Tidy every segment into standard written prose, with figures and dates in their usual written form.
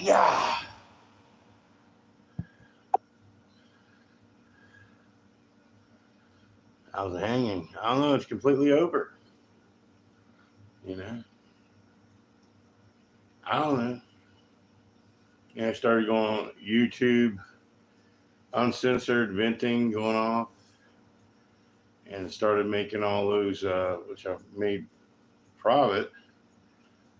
Yeah. How's it hanging? I don't know. It's completely over. You know, I don't know. Yeah, I started going on YouTube, uncensored venting going off, and started making all those, which I've made private,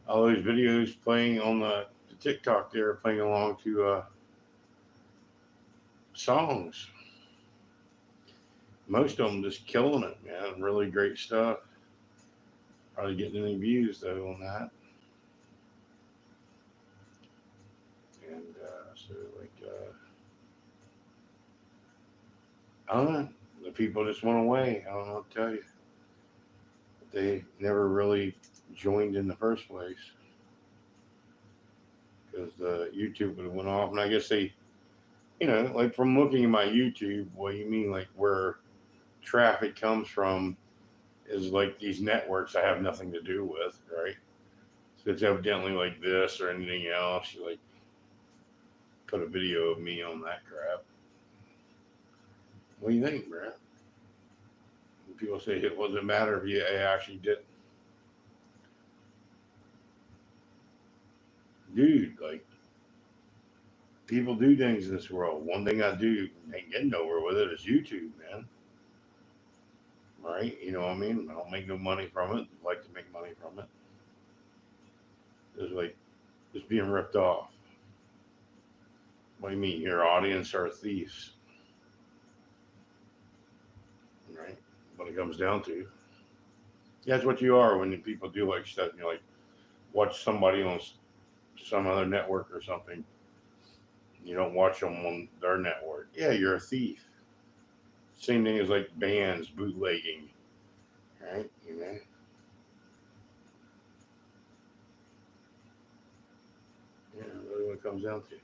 all those videos playing on the TikTok there, playing along to songs. Most of them just killing it, man. Really great stuff. Hardly getting any views though on that. And so, like, I don't know. The people just went away. I don't know what to tell you. They never really joined in the first place because the YouTube would have went off. And I guess they, like from looking at my YouTube, what you mean, like where traffic comes from is like these networks I have nothing to do with, right? So it's evidently like this or anything else. You like put a video of me on that crap. What do you think, Brent? People say it doesn't matter if you actually did. Dude, like, people do things in this world. One thing I do ain't getting nowhere with it is YouTube, man. Right? You know what I mean? I don't make no money from it. I like to make money from it. It's like just being ripped off. What do you mean? Your audience are thieves, right? What it comes down to. Yeah, that's what you are when people do like stuff. You like watch somebody on some other network or something. You don't watch them on their network. Yeah, you're a thief. Same thing as like bands bootlegging, right? Yeah, really what it comes down to.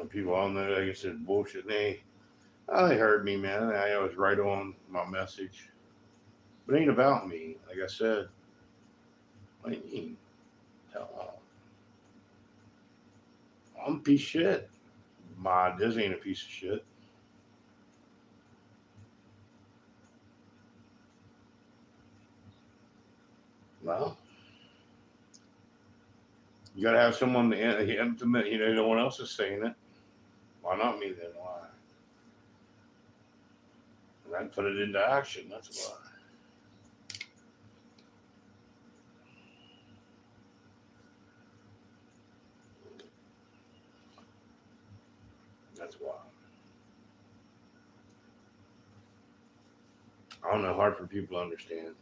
People on there, like I said, bullshit. They heard me, man. I was right on my message. But it ain't about me. Like I said, what do you mean? Tell I'm a piece of shit. My Disney ain't a piece of shit. Well, you gotta have someone to implement. No one else is saying it. Why not me then? Why? And I put it into action. That's why. That's why. I don't know. Hard for people to understand.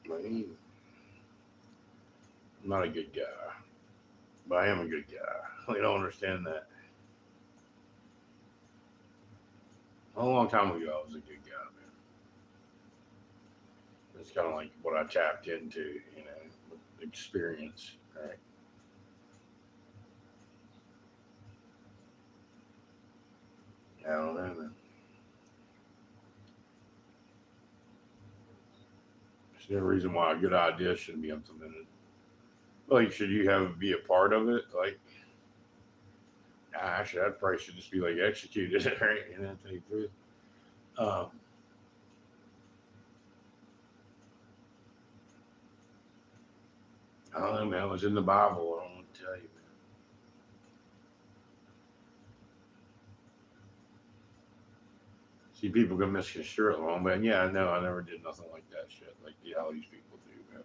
I mean, I'm not a good guy, but I am a good guy. They don't understand that. A long time ago, I was a good guy, man. It's kind of like what I tapped into, with experience, right? I don't know, man. There's no reason why a good idea shouldn't be implemented. Like, should you have be a part of it? Like, actually, that probably should just be like executed, right? Tell you the truth. Um, I don't know, man. It was in the Bible. I don't want to tell you, man. See, people can misconstrue it wrong, but yeah, no, I never did nothing like that shit. Like all these people do, man.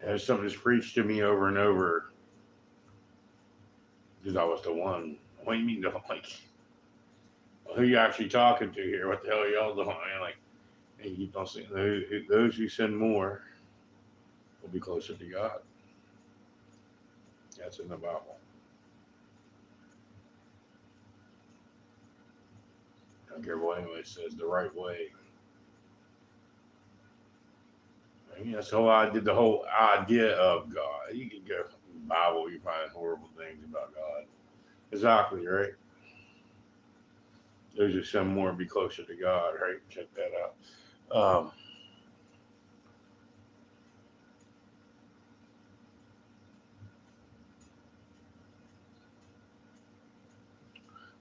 But something that's preached to me over and over because I was the one. What do you mean, don't like? Well, who you actually talking to here? What the hell are y'all doing? And like, and you keep on saying those who sin more will be closer to God. That's in the Bible. I don't care what anybody says. The right way. I mean, that's the whole I did the whole idea of God. You can go from the Bible, you find horrible things about God. Exactly, right? Those are some more be closer to God, right? Check that out.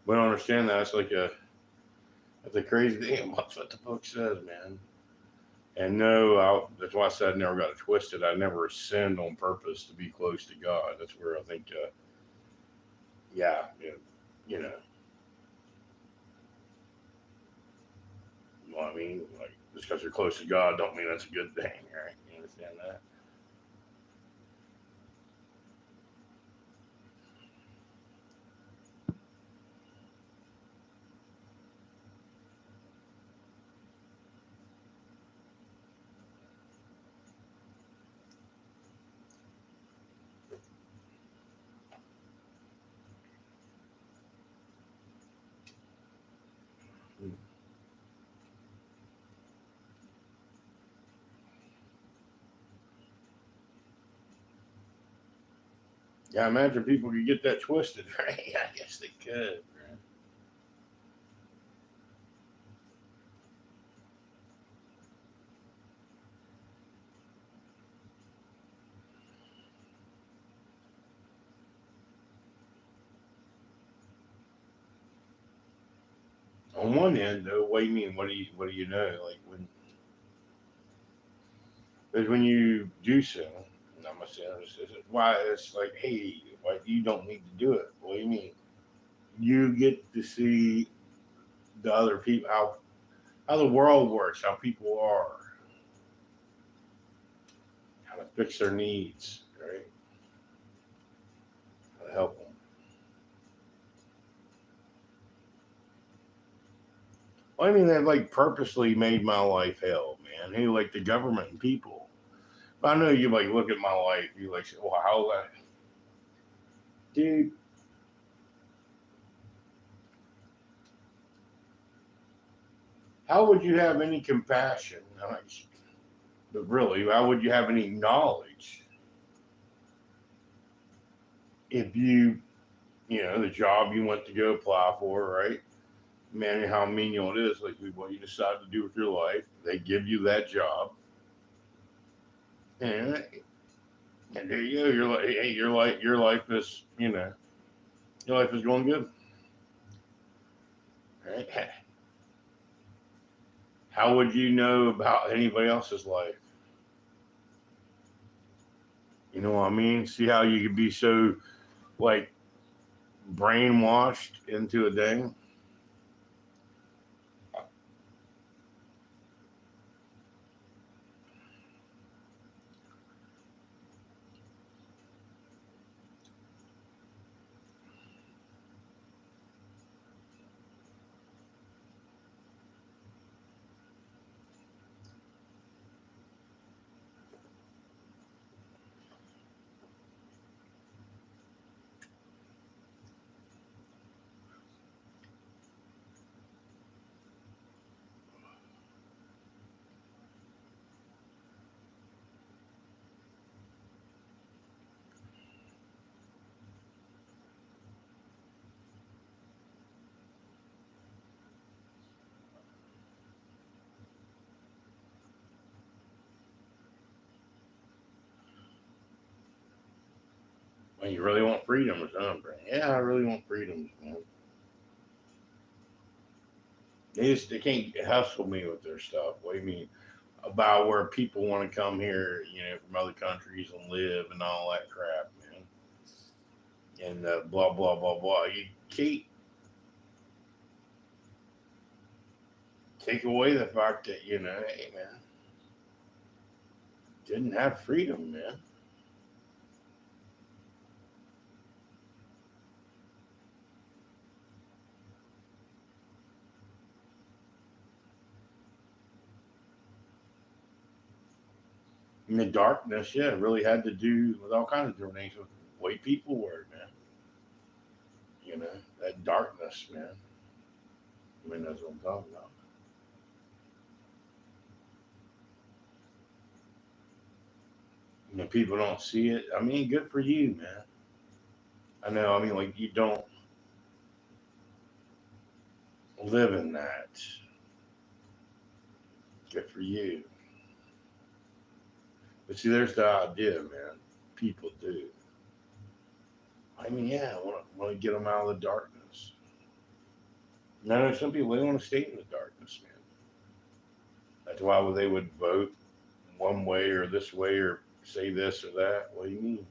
But I don't understand that. It's like that's a crazy thing. That's what the book says, man. And no, that's why I said I never got it twisted. I never sinned on purpose to be close to God. That's where I think, yeah, yeah, you know, what I mean, like just because you're close to God, don't mean that's a good thing, right? You understand that? Yeah, I imagine people could get that twisted, right? I guess they could. Right? On one end, though, what do you mean? What do you know? Like when you do so, and I'm gonna say this, why it's like, hey, why you don't need to do it? What do you mean? You get to see the other people, how the world works, how people are, how to fix their needs, right? How to help them. Well, I mean, they've like purposely made my life hell, man. Hey, like the government and people. But I know you like look at my life, you like say, well, how that, dude? How would you have any compassion? But really, how would you have any knowledge if the job you went to go apply for, right? Man, how menial it is. Like what you decide to do with your life, they give you that job, and and there you go. You're like, hey, your life is, your life is going good, right? How would you know about anybody else's life? You know what I mean? See how you could be so like brainwashed into a thing. When you really want freedom or something. Yeah, I really want freedom, man. They can't hustle me with their stuff. What do you mean? About where people want to come here, from other countries and live and all that crap, man. And blah blah blah blah. You can't take away the fact that hey man, didn't have freedom, man. And the darkness, yeah, really had to do with all kinds of different things with the way people were, man. That darkness, man. I mean, that's what I'm talking about. People don't see it. I mean, good for you, man. I know. I mean, like you don't. live in that. Good for you. But see, there's the idea, man. People do. I mean, yeah, I want to get them out of the darkness. No, some people, they want to stay in the darkness, man. That's why they would vote one way or this way or say this or that. What do you mean?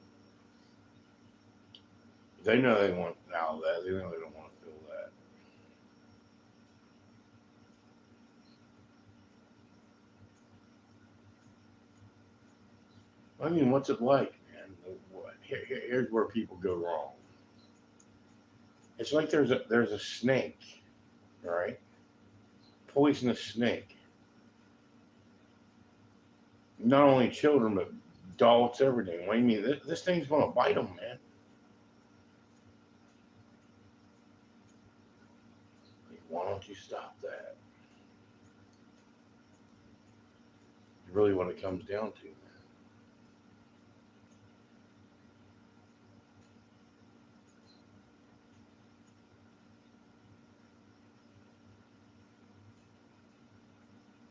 They know they want out of that. They know they don't want to feel that. I mean, what's it like, man? Here's where people go wrong. It's like there's a snake, all right? Poisonous snake. Not only children, but adults, everything. What do you mean? This thing's going to bite them, man. Why don't you stop that? It's really what it comes down to,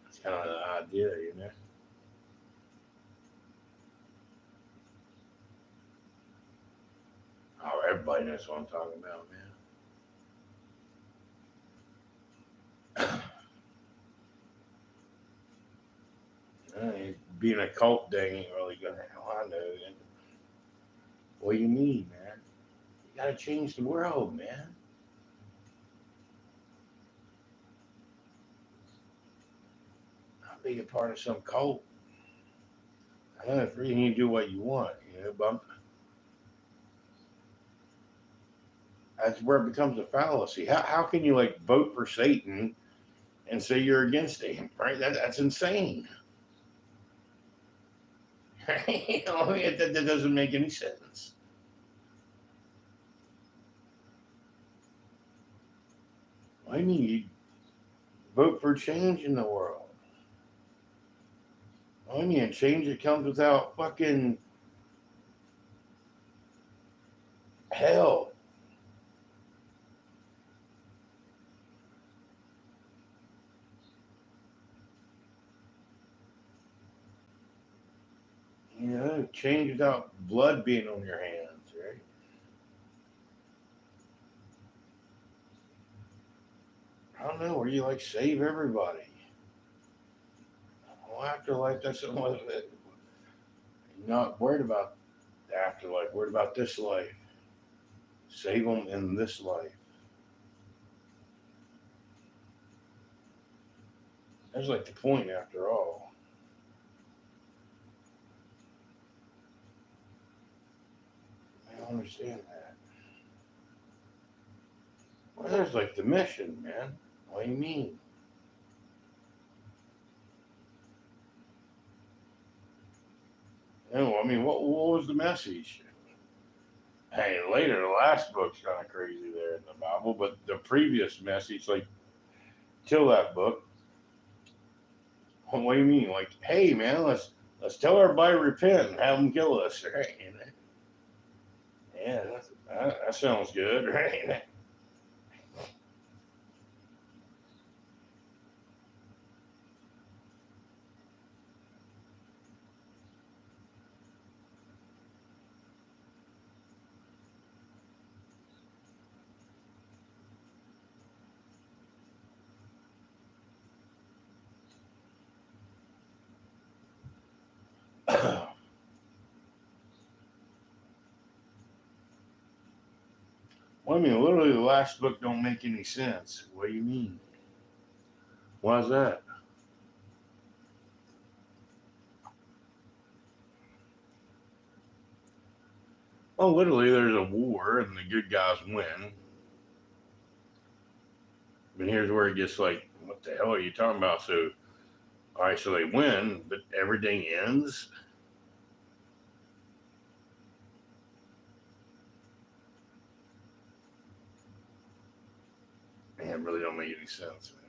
It's kind of the idea, you know? Oh, everybody knows what I'm talking about, man. Being a cult thing ain't really gonna. Hell, I know. What do you mean, man? You gotta change the world, man. Not being a part of some cult. I know it's free and you do what you want, you know, but that's where it becomes a fallacy. How can you like vote for Satan and say you're against him, right? That's insane. You know, that doesn't make any sense. I mean, you vote for change in the world. I mean, change that comes without fucking hell. You know, change without blood being on your hands, right? I don't know, where you like save everybody. Well, afterlife, that's something that you're not worried about the afterlife, worried about this life. Save them in this life. That's like the point after all. I don't understand that. Well, there's like the mission, man. What do you mean? No, I mean, what was the message? Hey, later, the last book's kind of crazy there in the Bible, but the previous message, like, till that book, what do you mean? Like, hey, man, let's tell everybody to repent and have them kill us, right? Yeah, that sounds good, right? Well, I mean, literally, the last book don't make any sense. What do you mean? Why's that? Well, literally, there's a war and the good guys win. But here's where it gets like, what the hell are you talking about? So, all right, so they win, but everything ends. Man, it really don't make any sense, man.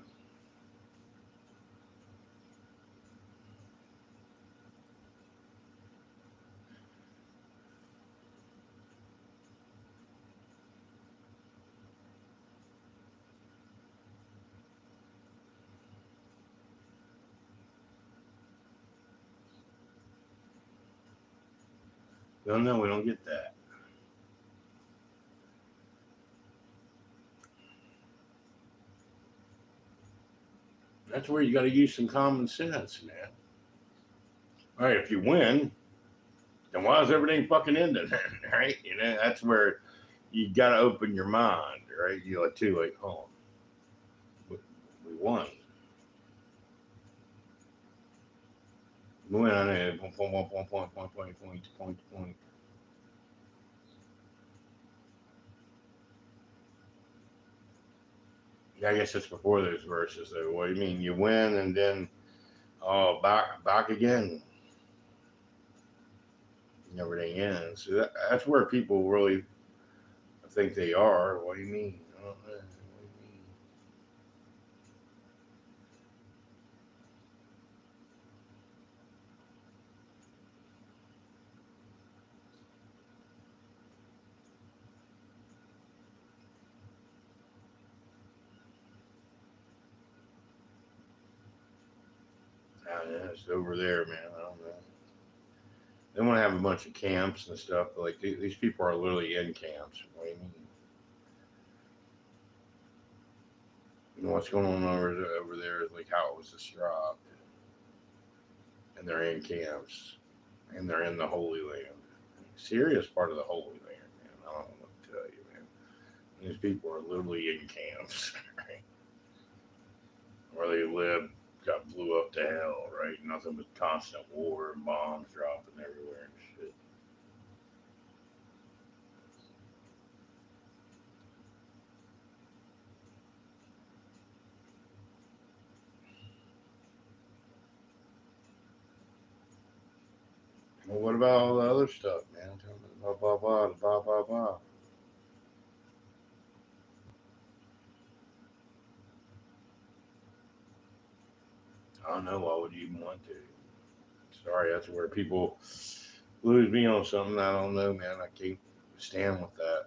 No, we don't get that. That's where you got to use some common sense, man. All right, if you win, then why is everything fucking ending? Right? You know, that's where you got to open your mind, right? You're like, too like, oh, we won. We went on it, point. Yeah, I guess it's before those verses, though. What do you mean? You win and then, oh, back again. And everything ends. So that's where people really think they are. What do you mean? I don't know. What do you mean? I don't know. It's over there, man. I don't know. They want to have a bunch of camps and stuff, but like these people are literally in camps. What do you mean? You know what's going on over there is like how it was described, and they're in camps, and they're in the Holy Land, serious part of the Holy Land, man. I don't know what to tell you, man. These people are literally in camps, right? Where they live got blew up to hell, right? Nothing but constant war and bombs dropping everywhere and shit. Well, what about all the other stuff, man? Tell me blah blah blah blah blah blah. I don't know. Why would you even want to? Sorry, that's where people lose me on something. I don't know, man. I can't stand with that.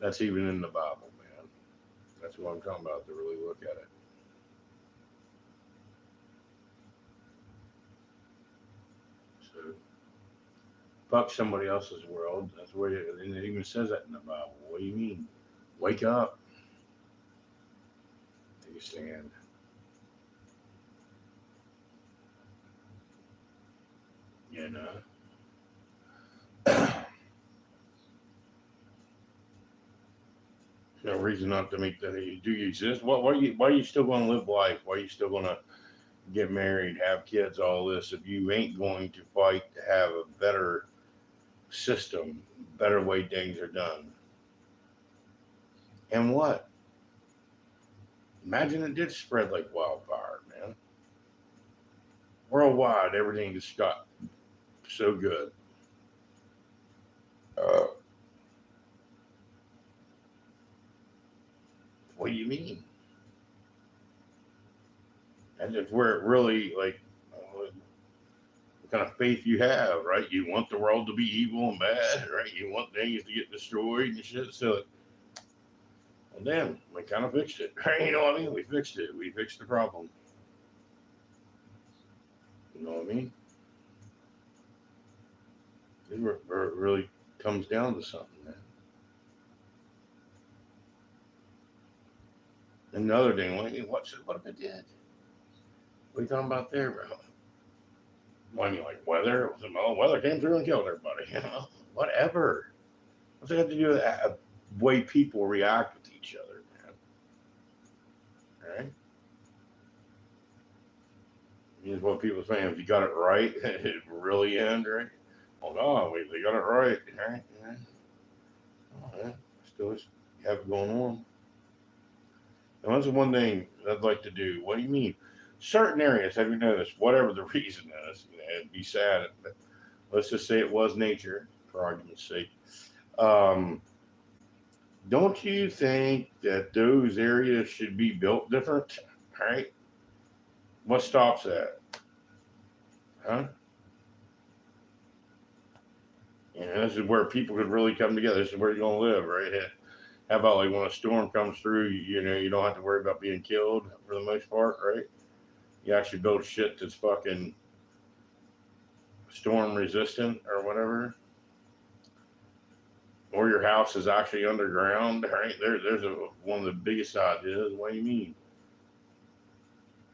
That's even in the Bible, man. That's what I'm talking about to really look at it. So, fuck somebody else's world. That's where and it even says that in the Bible. What do you mean? Wake up. Take a stand. You know? No reason not to make that. Do you exist? Why are you still going to live life? Why are you still going to get married, have kids, all this, if you ain't going to fight to have a better system, better way things are done? And what? Imagine it did spread like wildfire, man. Worldwide, everything just got so good. Uh, what do you mean? And that's where it really, like, what kind of faith you have, right? You want the world to be evil and bad, right? You want things to get destroyed and shit. So, and then we kind of fixed it, right? You know what I mean? We fixed it. We fixed the problem. You know what I mean? It really comes down to something, man. Another thing, what if it did? What are you talking about there, bro? What do you mean, like weather? Oh, weather came through and killed everybody. You know, whatever. What's it have to do with the way people react with each other, man? All right? Means what people saying. If you got it right, it really end, right? Oh no, they got it right, right? Yeah. Oh, yeah. Still have it going on. And that's the one thing I'd like to do. What do you mean? Certain areas, have you noticed, whatever the reason is, you know, it'd be sad, but let's just say it was nature, for argument's sake. Um, don't you think that those areas should be built different? Right? What stops that? Huh? You know, this is where people could really come together. This is where you're gonna live, right? How about like when a storm comes through, you know, you don't have to worry about being killed for the most part, right? You actually build shit that's fucking storm resistant or whatever, or your house is actually underground, right? There's one of the biggest ideas. What do you mean?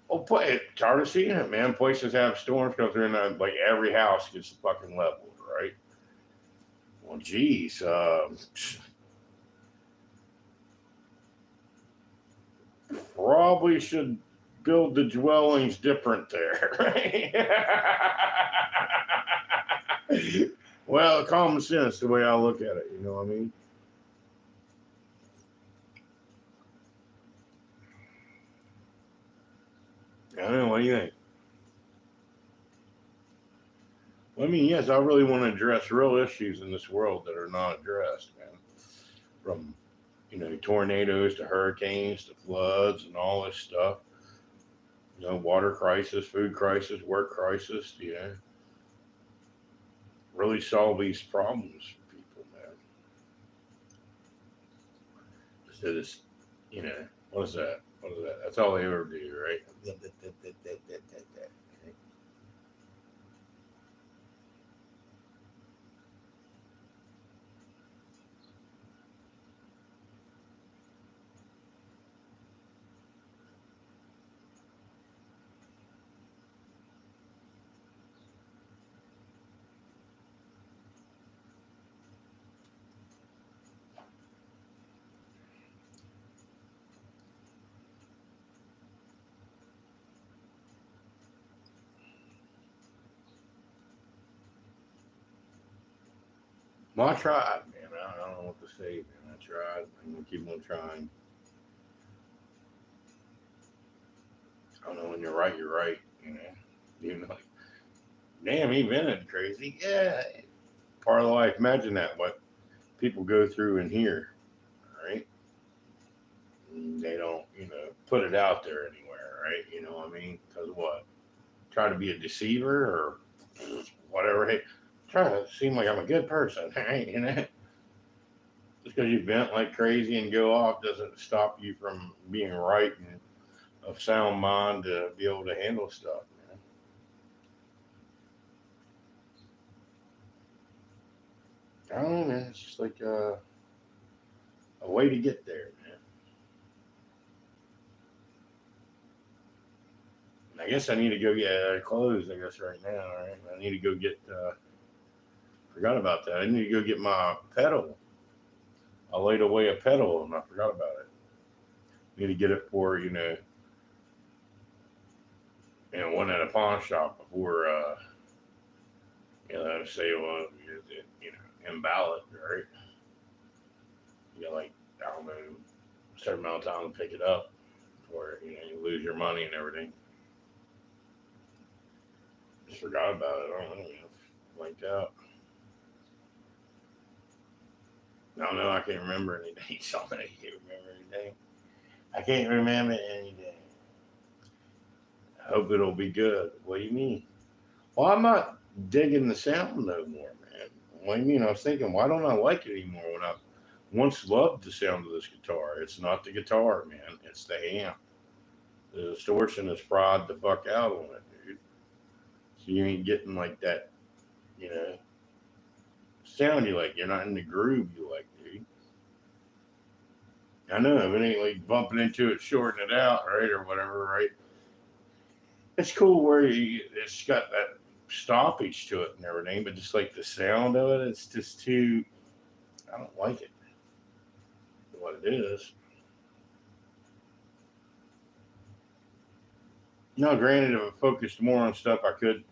Oh, tired of seeing it, man. Places have storms come through, and like every house gets fucking leveled, right? Well, geez, probably should build the dwellings different there, right? Well, common sense, the way I look at it, you know what I mean? I don't know, what do you think? Well, I mean, yes, I really want to address real issues in this world that are not addressed, man. From, tornadoes to hurricanes to floods and all this stuff. Water crisis, food crisis, work crisis, really solve these problems for people, man. Instead of, what is that? What is that? That's all they ever do, right? Well, I tried, man. I don't know what to say, man. I tried. I'm gonna keep on trying. I don't know, when you're right, you're right. Like, damn, he vented crazy. Yeah, part of life. Imagine that. What people go through in here, right? They don't, put it out there anywhere, right? You know what I mean? Because what? Try to be a deceiver or whatever. Hey, try to seem like I'm a good person, right? Just because you vent like crazy and go off doesn't stop you from being right and of sound mind to be able to handle stuff, man. I don't know, man. It's just like a way to get there, man. And I guess I need to go get clothes. I guess right now, right? I need to go get. Forgot about that. I need to go get my pedal. I laid away a pedal and I forgot about it. Need to get it for one at a pawn shop before say well invalid, right? You got like I don't know a certain amount of time to pick it up before you lose your money and everything. Just forgot about it. I don't know. Blanked out. No, I can't remember anything. Somebody can't remember anything. I can't remember anything. I hope it'll be good. What do you mean? Well, I'm not digging the sound no more, man. What do you mean? I was thinking, why don't I like it anymore when I once loved the sound of this guitar? It's not the guitar, man. It's the amp. The distortion is fried the fuck out on it, dude. So you ain't getting like that, you know, sound you like. You're not in the groove you like, dude. I know, if it ain't like bumping into it, shorting it out, right, or whatever, right? It's cool where it's got that stoppage to it and everything, but just like the sound of it, it's just too. I don't like it. What it is. No, granted, if I focused more on stuff, I could,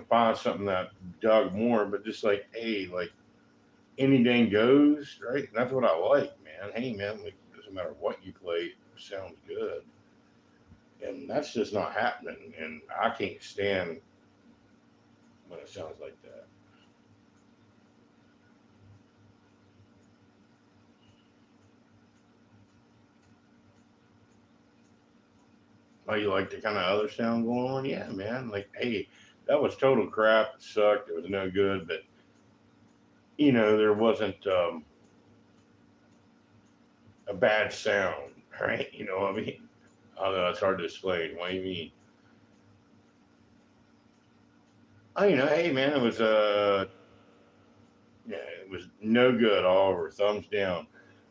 find something that I dug more. But just like, hey, like anything goes, right? And that's what I like, man. Hey, man, like doesn't matter what you play, it sounds good, and that's just not happening. And I can't stand when it sounds like that. Oh, you like the kind of other sound going on? Yeah, man. Like, hey, that was total crap. It sucked. It was no good. But there wasn't a bad sound, right? You know what I mean? Although it's hard to explain. What do you mean? hey man, yeah, it was no good all over, thumbs down.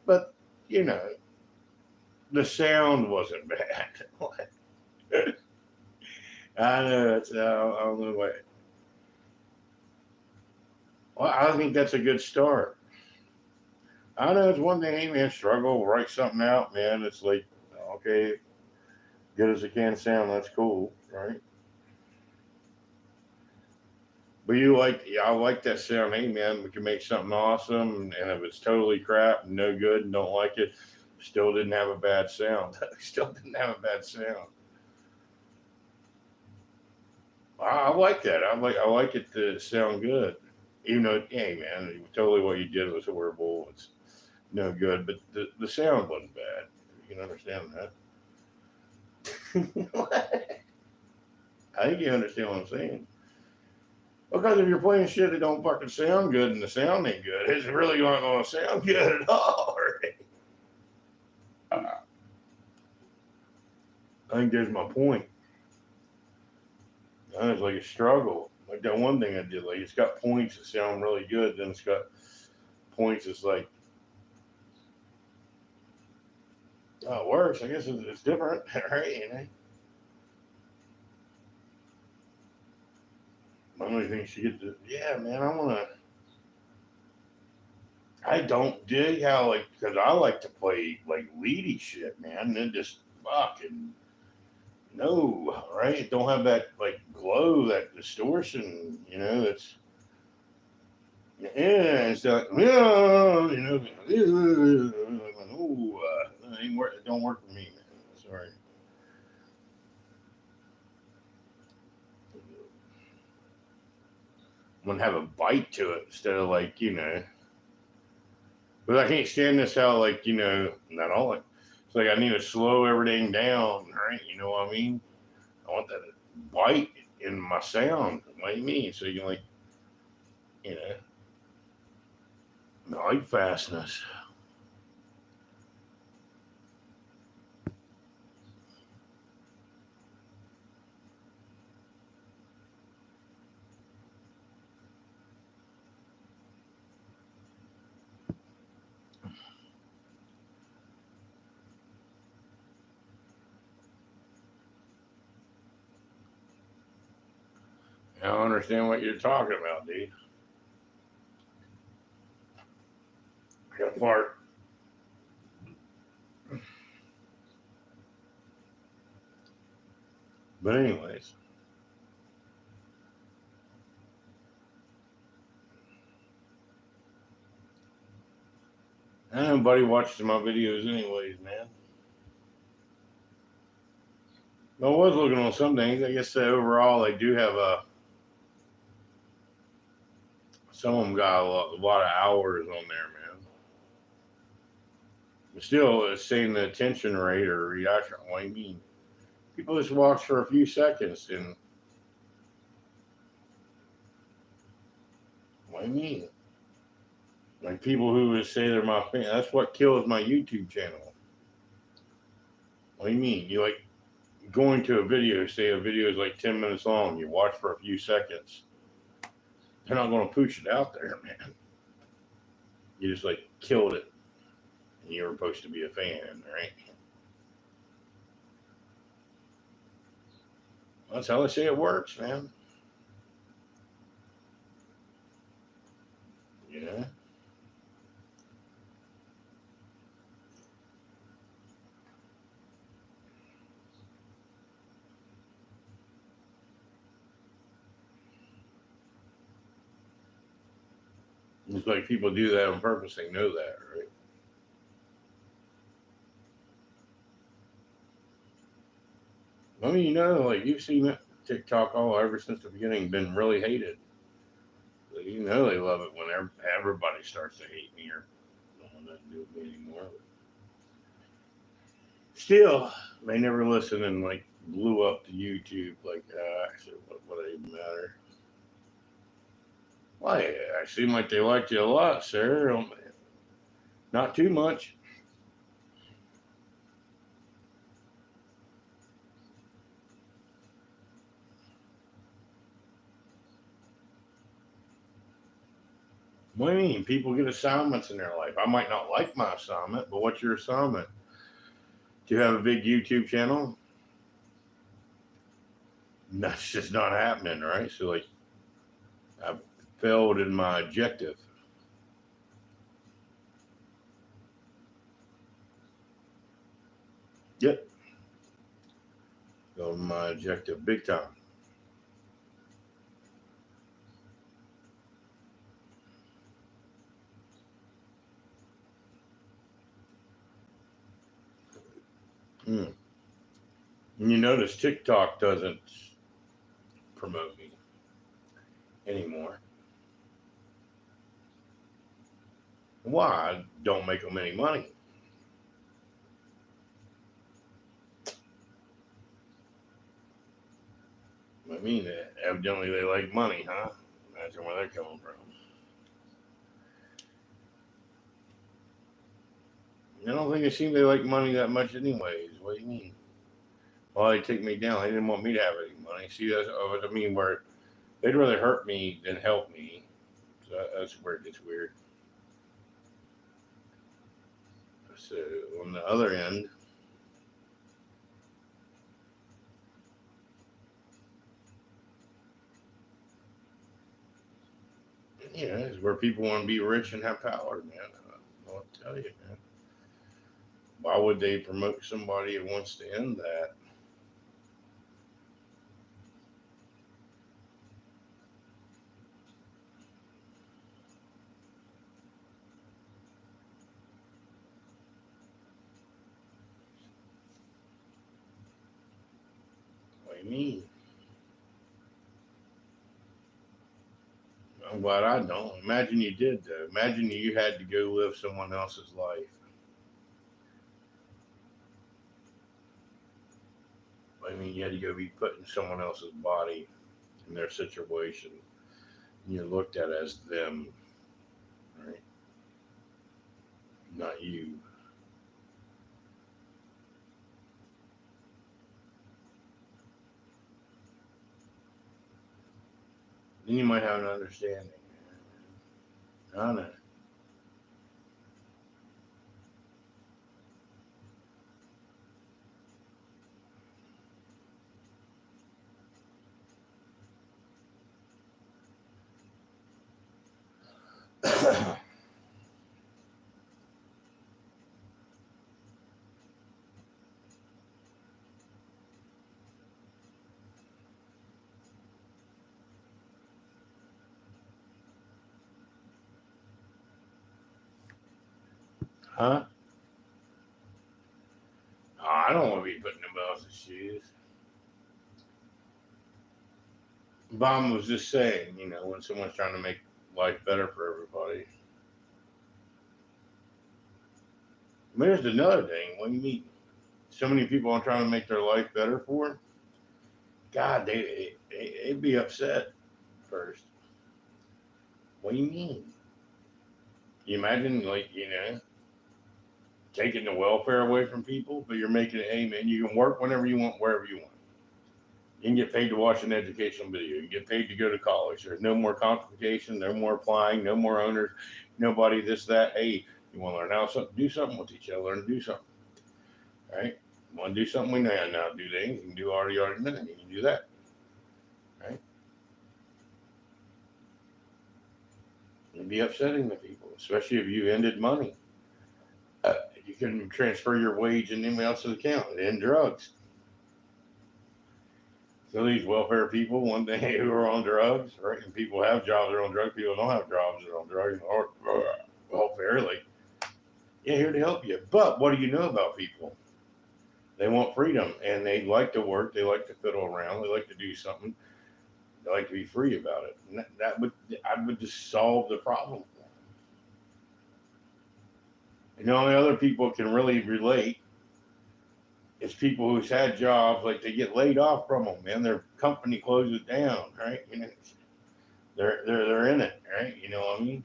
But you know, the sound wasn't bad. I know I don't know what. Well, I think that's a good start. I know it's one thing, hey man, struggle, write something out, man. It's like, okay, good as it can sound, that's cool, right? But yeah, I like that sound. Hey man, we can make something awesome, and if it's totally crap, no good, and don't like it, still didn't have a bad sound. Still didn't have a bad sound. I like that. I like it to sound good, even though, hey man, totally what you did was horrible. It's no good, but the sound wasn't bad. You can understand that. I think you understand what I'm saying. Because if you're playing shit that don't fucking sound good and the sound ain't good, it's really not going to sound good at all. Right? I think there's my point. It's like a struggle. Like that one thing I did, like it's got points that sound really good, then it's got points that's like, oh, it works. I guess it's different, right? You know? My only thing she get to, yeah, man, I don't dig how, like, because I like to play, like, leady shit, man, and then just fucking, no, right? It don't have that, like, glow, that distortion, that's, yeah, it's like, oh, it ain't work, it don't work for me, man. Sorry. I'm gonna have a bite to it instead of, like, but I can't stand this how, like, not all like, it's like I need to slow everything down, right? You know what I mean? I want that bite in my sound. What do you mean? So you can, like, you like fastness. I don't understand what you're talking about, dude. I got a fart. But anyways, nobody watches my videos anyways, man. I was looking on some things. I guess overall they do have some of them got a lot of hours on there, man. But still, it's saying the attention rate or reaction. What do you mean? People just watch for a few seconds, and what do you mean? Like people who would say they're my fan. That's what kills my YouTube channel. What do you mean? You like going to a video, say a video is like 10 minutes long, you watch for a few seconds. They're not going to push it out there, man. You just like killed it. And you were supposed to be a fan, right? That's how they say it works, man. Yeah. It's like people do that on purpose. They know that, right? I mean, like you've seen TikTok all ever since the beginning been really hated. They love it when everybody starts to hate me or nothing to do with me anymore. But still, they never listen and like blew up to YouTube. Like, actually, what would it even matter? Why? I seem like they liked you a lot, sir. Not too much. What do you mean? People get assignments in their life. I might not like my assignment, but what's your assignment? To have a big YouTube channel? That's just not happening, right? So, like, I've failed in my objective. Yep, failed in my objective big time. Mm. And you notice TikTok doesn't promote me anymore. Why? I don't make them any money. I mean, evidently they like money, huh? Imagine where they're coming from. I don't think it seems they like money that much, anyways. What do you mean? Well, they take me down. They didn't want me to have any money. See, that's what I mean. Where they'd rather hurt me than help me. So that's where it gets weird. So on the other end, is where people want to be rich and have power, man. I'll tell you, man. Why would they promote somebody who wants to end that? What do you mean? I'm glad I don't. Imagine you did, though. Imagine you had to go live someone else's life. I mean, you had to go be put in someone else's body in their situation. And you're looked at as them, right? Not you. Then you might have an understanding. I know. Huh? Oh, I don't want to be put in nobody else's shoes. Bob was just saying, when someone's trying to make life better for everybody. There's another thing. What do you mean? So many people are trying to make their life better for. God, they'd be upset first. What do you mean? You imagine, like, taking the welfare away from people, but you're making it, hey, man, you can work whenever you want, wherever you want. You can get paid to watch an educational video. You get paid to go to college. There's no more complication, no more applying, no more owners, nobody this, that. Hey, you want to learn how to do something with each other, learn to do something. Right? You want to do something, we know how to do things. You can do already minute. You can do that. Right? It'd be upsetting to people, especially if you ended money. You can transfer your wage in anyone else's account and end drugs. So these welfare people, one day who are on drugs, right? And people have jobs, they're on drugs. People don't have jobs, they're on drugs or welfare. Like, yeah, here to help you. But what do you know about people? They want freedom and they like to work. They like to fiddle around. They like to do something. They like to be free about it. And I would just solve the problem. And the only other people can really relate is people who's had jobs, like they get laid off from them, man. Their company closes down, right? They're in it, right? You know what I mean?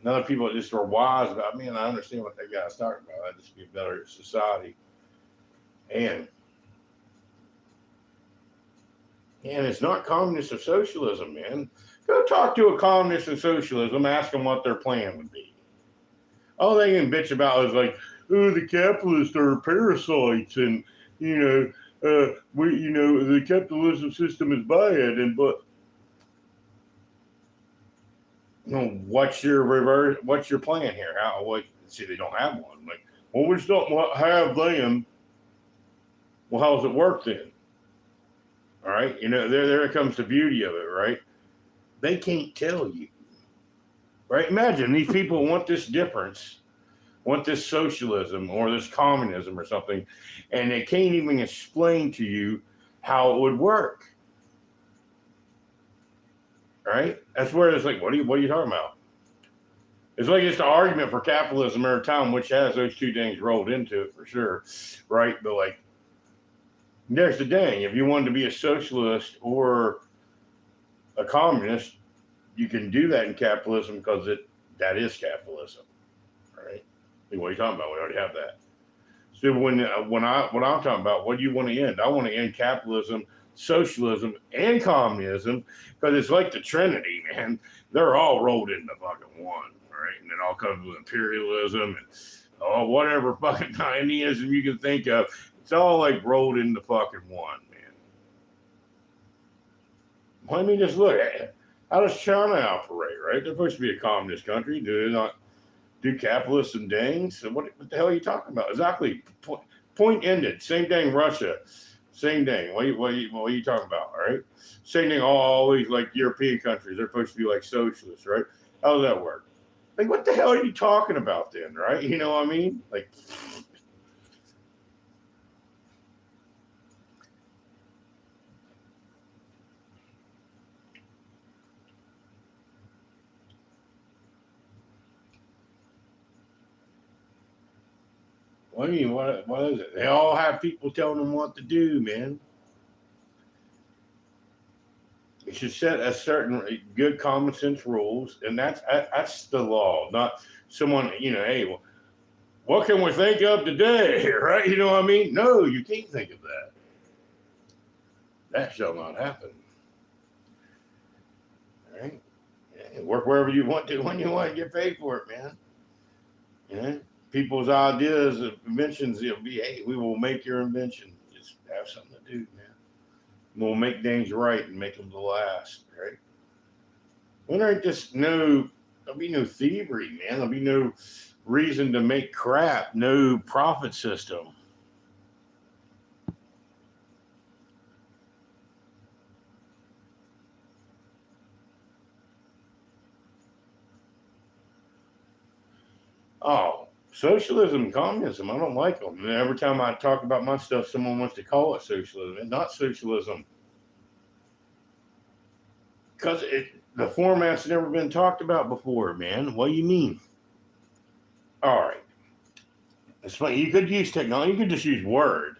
And other people just are wise about me, and I understand what they guys talking about. That'd just be a better society. And it's not communist or socialism, man. Go talk to a communist and socialism, ask them what their plan would be. All they can bitch about is like, oh, the capitalists are parasites, and the capitalism system is bad, and but what's your plan here? See, they don't have one. Like, well, we just don't have them. Well, how does it work then? All right, there comes the beauty of it, right? They can't tell you, right? Imagine these people want this difference, want this socialism or this communism or something, and they can't even explain to you how it would work. Right? That's where it's like, what are you talking about? It's like it's the argument for capitalism every time, which has those two things rolled into it for sure, right? But like, there's the thing: if you wanted to be a socialist or a communist, you can do that in capitalism because that is capitalism, right? Like, what are you talking about? We already have that. So when I'm talking about, what do you want to end? I want to end capitalism, socialism, and communism, because it's like the Trinity, man. They're all rolled into fucking one, right? And it all comes with imperialism and whatever fucking Zionism you can think of. It's all like rolled into fucking one, man. Let me just look at it. How does China operate, right? They're supposed to be a communist country. Do they not do capitalists and dings? So what the hell are you talking about? Exactly. Point ended. Same thing, Russia. Same thing. What are you talking about, all right? Same thing, all these like European countries. They're supposed to be like socialists, right? How does that work? Like, what the hell are you talking about then, right? You know what I mean? Like, what do you mean? What is it? They all have people telling them what to do, man. You should set a certain good common sense rules, and that's the law, not someone, hey, well, what can we think of today, right? You know what I mean? No, you can't think of that. That shall not happen. All right? Yeah, work wherever you want to, when you want to, get paid for it, man. People's ideas of inventions, it'll be, hey, we will make your invention. Just have something to do, man. We'll make things right and make them to last, right? When there ain't there'll be no thievery, man. There'll be no reason to make crap, no profit system. Oh, socialism and communism, I don't like them. And every time I talk about my stuff, someone wants to call it socialism. It's not socialism. Because the format's never been talked about before, man. What do you mean? All right. It's funny. You could use technology. You could just use Word,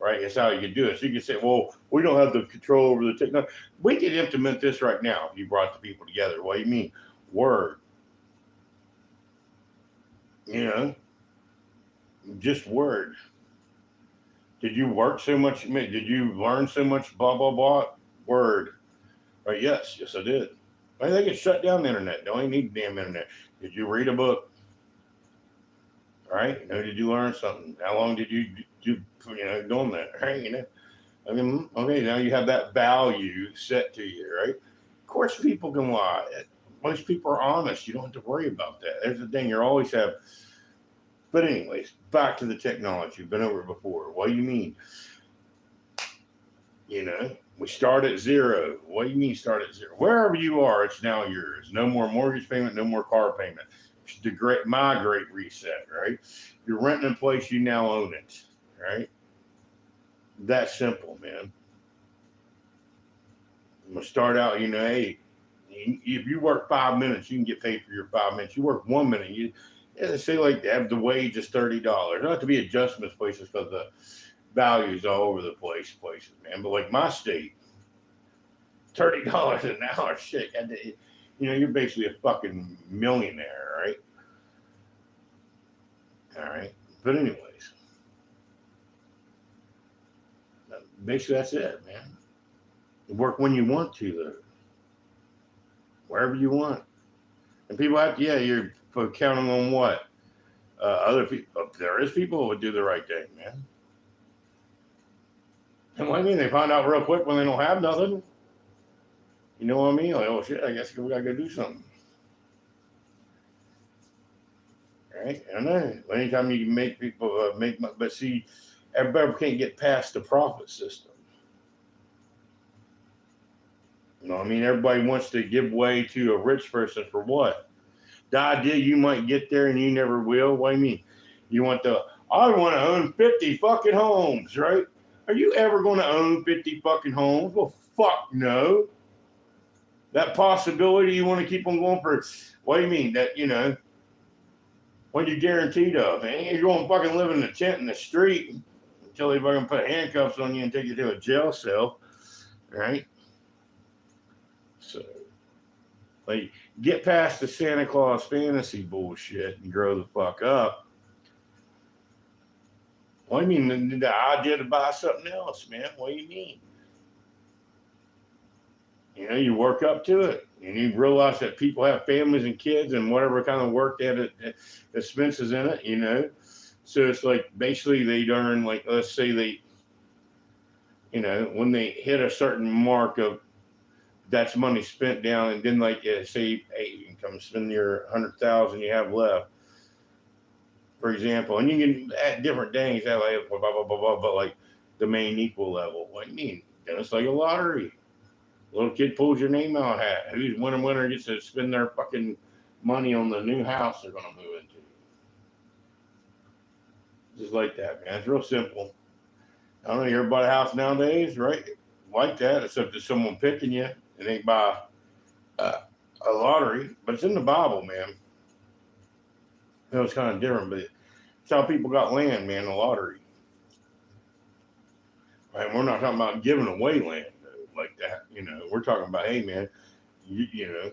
right? That's how you could do it. So you could say, well, we don't have the control over the technology. We could implement this right now if you brought the people together. What do you mean? Word. Just Word. Did you work so much? Did you learn so much? Blah, blah, blah. Word. Right? Yes, I did. I think it shut down the internet. Don't even need the damn internet. Did you read a book? All right. Did you learn something? How long did you do? Doing that? Right. I mean, okay. Now you have that value set to you, right? Of course, people can lie. Most people are honest. You don't have to worry about that. There's the thing. You always have. But anyways, back to the technology. We've been over it before. What do you mean? We start at zero. What do you mean start at zero? Wherever you are, it's now yours. No more mortgage payment, no more car payment. It's my great reset, right? You're renting a place, you now own it, right? That simple, man. I'm going to start out, hey, if you work 5 minutes, you can get paid for your 5 minutes. You work 1 minute, say like the wage is $30. Not have to be adjustments places because the values all over the places, man. But like my state, $30 an hour, shit. You're basically a fucking millionaire, right? All right. But anyways, basically that's it, man. You work when you want to, though. wherever you want. And people have to, yeah, you're counting on what? Other people, there is people who would do the right thing, man. And what I mean, they find out real quick when they don't have nothing. You know what I mean? Like, oh shit, I guess we gotta go do something. Right? I know. Anytime you can make people but see, everybody can't get past the profit system. You know what I mean? Everybody wants to give way to a rich person for what? The idea you might get there and you never will. What do you mean? You want I want to own 50 fucking homes, right? Are you ever going to own 50 fucking homes? Well, fuck no. That possibility you want to keep on going for, what do you mean? That, you know, what are you guaranteed of? Man, you're going to fucking live in a tent in the street until they fucking put handcuffs on you and take you to a jail cell, right? So, like, get past the Santa Claus fantasy bullshit and grow the fuck up. What do you mean? The idea to buy something else, man? What do you mean? You know, you work up to it, and you realize that people have families and kids and whatever kind of work that expenses in it, you know. So it's like basically they earn, like, let's say they, you know, when they hit a certain mark of that's money spent down, and then like say, hey, you can come spend your 100,000 you have left, for example, and you can at different things that like blah blah blah blah, but like the main equal level. What do you mean? Then it's like a lottery. Little kid pulls your name out hat. Who's winner gets to spend their fucking money on the new house they're gonna move into. Just like that, man. It's real simple. I don't know, everybody house nowadays, right? Like that, except there's someone picking you. It ain't by a lottery, but it's in the Bible, man. You know, it's kind of different, but it's how people got land, man, the lottery. Right? We're not talking about giving away land like that. You know, we're talking about, hey, man, you know,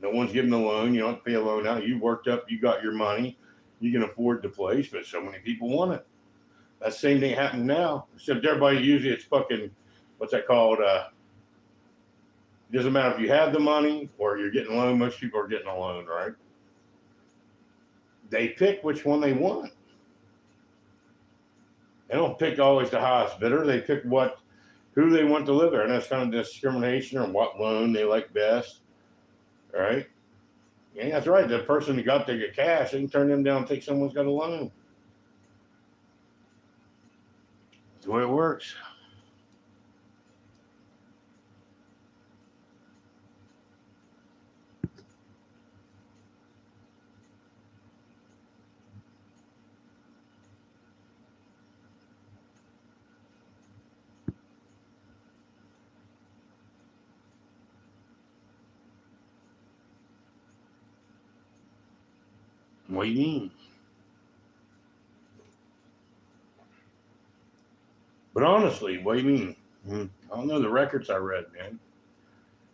no one's giving a loan. You don't have to pay a loan out. You worked up, you got your money, you can afford the place, but so many people want it. That same thing happening now, except everybody usually it's fucking, what's that called? It doesn't matter if you have the money or you're getting a loan. Most people are getting a loan, right? They pick which one they want. They don't pick always the highest bidder. They pick who they want to live there, and that's kind of discrimination or what loan they like best, right? Yeah, that's right. The person who got the cash, they can turn them down and take someone's got a loan. That's the way it works. What do you mean? But honestly, what do you mean? I don't know the records I read, man.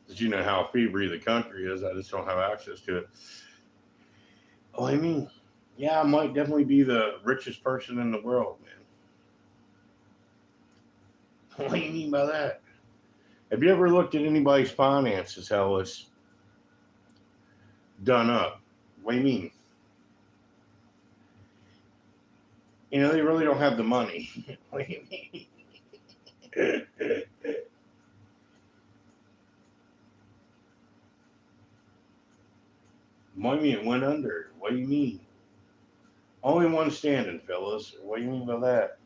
Because you know how fevery the country is. I just don't have access to it. What do you mean? Yeah, I might definitely be the richest person in the world, man. What do you mean by that? Have you ever looked at anybody's finances, how it's done up? What do you mean? You know, they really don't have the money. What do you mean? What do you mean it went under? What do you mean? Only one standing, fellas. What do you mean by that?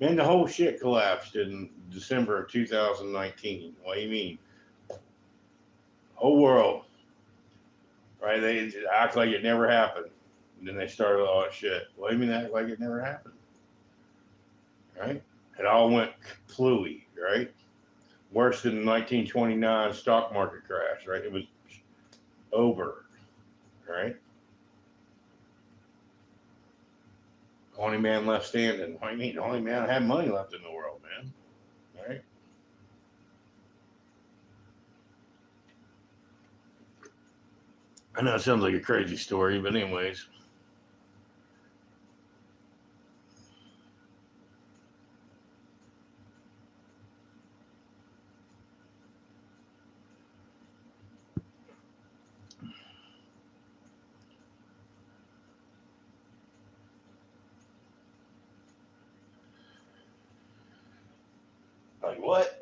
Man, the whole shit collapsed in December of 2019. What do you mean? Whole world. Right? They just act like it never happened. And then they started all that shit. What do you mean act like it never happened? Right? It all went plooey, right? Worse than the 1929 stock market crash, right? It was over, right? Only man left standing. What do you mean? The only man had money left in the world, man. Right? I know it sounds like a crazy story, but anyways. Like, what?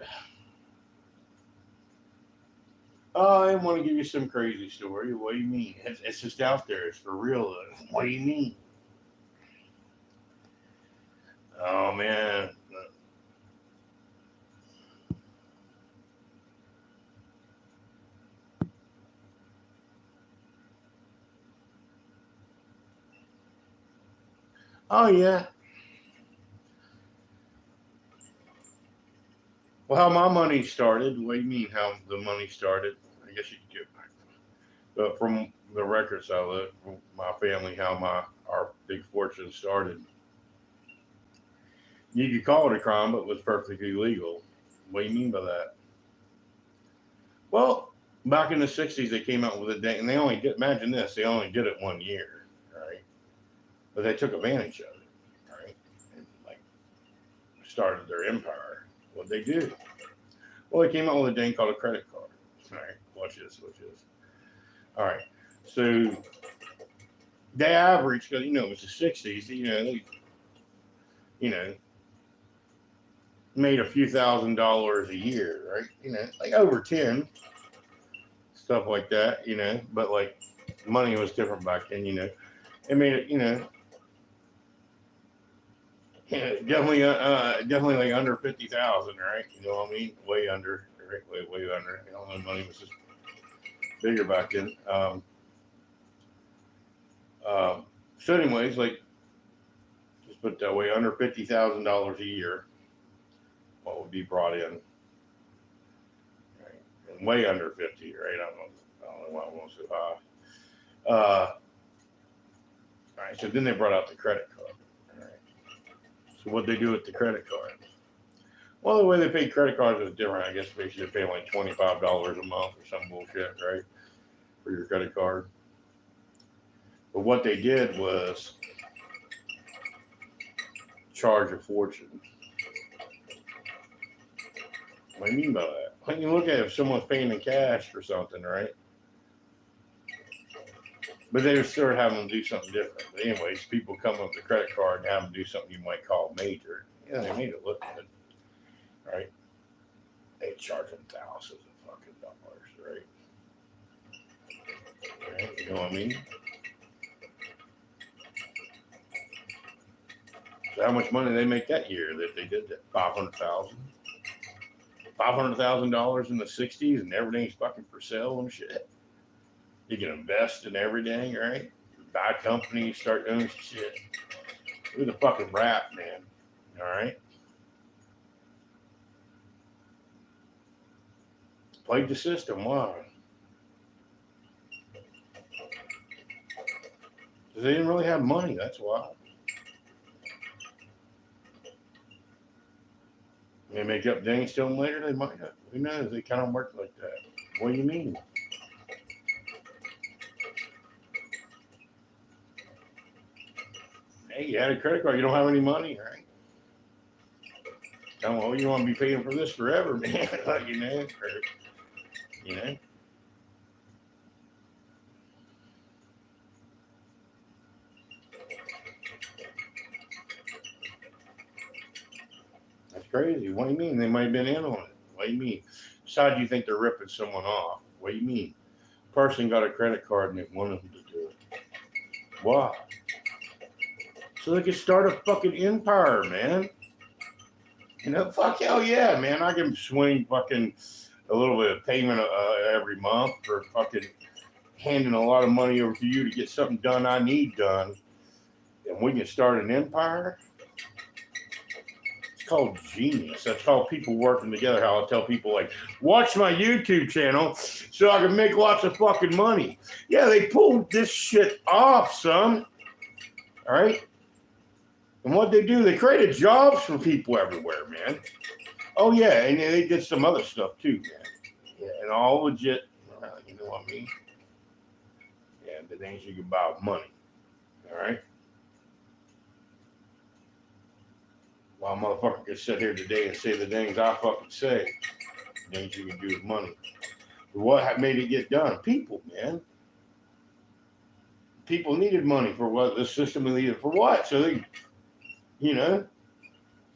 Oh, I want to give you some crazy story. What do you mean? It's just out there. It's for real. What do you mean? Oh, man. Oh, yeah. Well, how my money started? What do you mean, how the money started? I guess you could get back. But from the records I look, from my family, how our big fortune started. You could call it a crime, but it was perfectly legal. What do you mean by that? Well, back in the '60s, they came out with a day, and they only did. Imagine this: they only did it 1 year, right? But they took advantage of it, right? And like started their empire. What they do? Well, they came out with a thing called a credit card. All right, watch this. Watch this. All right, so they average because it was the '60s. You know, made a few $1,000s a year, right? Like over 10, stuff like that. But like money was different back then. It made it. Definitely like under 50,000, right? You know what I mean? Way under, right? Way under. Money was just bigger back then. So, anyways, like just put it that way, under $50,000 a year, what would be brought in, right? And way under 50, right? I don't know why I won't so high. All right. So then they brought out the credit card. All right. So what they do with the credit card? Well, the way they pay credit cards is different. I guess they should pay like $25 a month or some bullshit, right, for your credit card. But what they did was charge a fortune. What do you mean by that? Like you look at it, if someone's paying in cash for something, right? But they just start having them do something different. But anyways, people come up with a credit card and have them do something you might call major. Yeah, they made it look good, right? They charge them thousands of fucking dollars, right? You know what I mean? So how much money they make that year that they did that? $500,000 in the '60s, and everything's fucking for sale and shit. You can invest in everything, right? Buy companies, start doing shit. It was a fucking rap, man. All right. Played the system. Why? Because they didn't really have money. That's why. They make up things to them later. They might have. Who knows? They kind of work like that. What do you mean? Hey, you had a credit card. You don't have any money, right? Well, you want to be paying for this forever, man. Like, you know. That's crazy. What do you mean? They might have been in on it. What do you mean? Besides, you think they're ripping someone off. What do you mean? Person got a credit card and they wanted them to do it. Why? So they could start a fucking empire, man. Fuck hell yeah, man. I can swing fucking a little bit of payment every month for fucking handing a lot of money over to you to get something done I need done. And we can start an empire. It's called genius. That's called people working together. How I tell people, like, watch my YouTube channel so I can make lots of fucking money. Yeah, they pulled this shit off, son. All right? And what they do, they created jobs for people everywhere, man. Oh, yeah, and they did some other stuff too, man. Yeah, and all legit, you know what I mean? Yeah, the things you can buy with money. All right? While motherfucker can sit here today and say the things I fucking say, things you can do with money. But what made it get done? People, man. People needed money for what? The system needed for what? So they,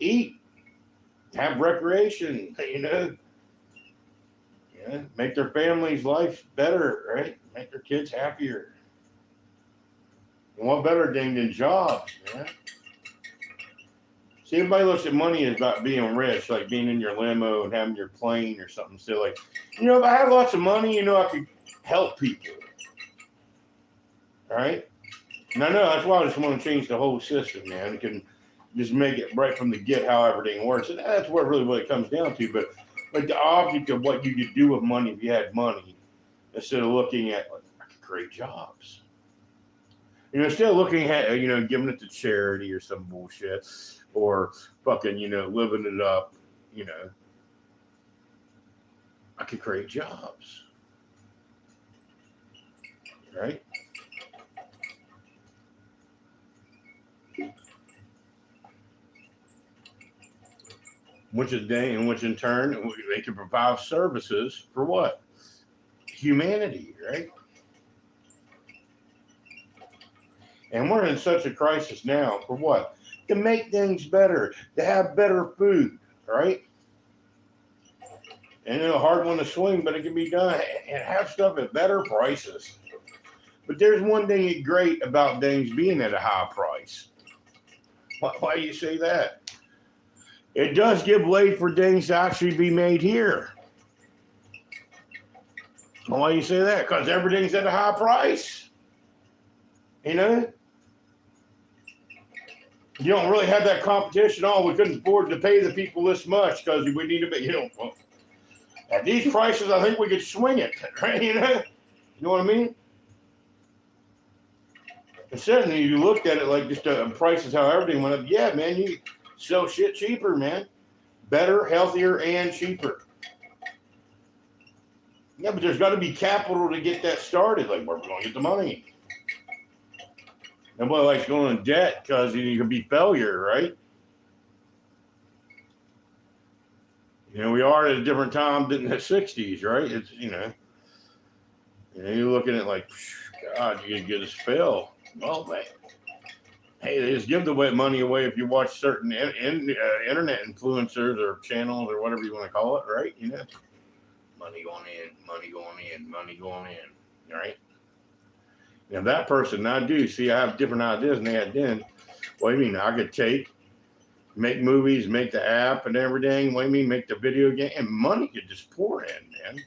eat. have recreation, make their family's life better, right? Make their kids happier. And what better thing than jobs, man? See, everybody looks at money as about being rich, like being in your limo and having your plane or something. So, like, if I had lots of money, I could help people. All right? And I know that's why I just want to change the whole system, man. You can just make it right from the get how everything works. And that's what it comes down to. But, like, the object of what you could do with money if you had money, instead of looking at, like, I could create jobs. Instead of looking at, giving it to charity or some bullshit. Or fucking, living it up, I could create jobs. Right? Which in turn, they can provide services for what? Humanity, right? And we're in such a crisis now for what? To make things better, to have better food, right? And a hard one to swing, but it can be done and have stuff at better prices. But there's one thing great about things being at a high price. Why do you say that? It does give way for things to actually be made here. Why do you say that? Because everything's at a high price. You don't really have that competition. We couldn't afford to pay the people this much because we need to be, at these prices, I think we could swing it, right? You know what I mean? And certainly you looked at it like just the prices, how everything went up. Yeah, man, you sell shit cheaper, man. Better, healthier, and cheaper. Yeah, but there's got to be capital to get that started. Like, where are we going to get the money? Nobody likes going in debt because you can be failure, right? We are at a different time than the 60s, right? It's, you're looking at like, God, you can get us fail. Well, man, hey, they just give the money away if you watch certain internet influencers or channels or whatever you want to call it, right? Money going in, money going in, money going in, right? Now that person, I have different ideas than they had then. What do you mean? I could make movies, make the app and everything. What do you mean? Make the video game, and money could just pour in, man.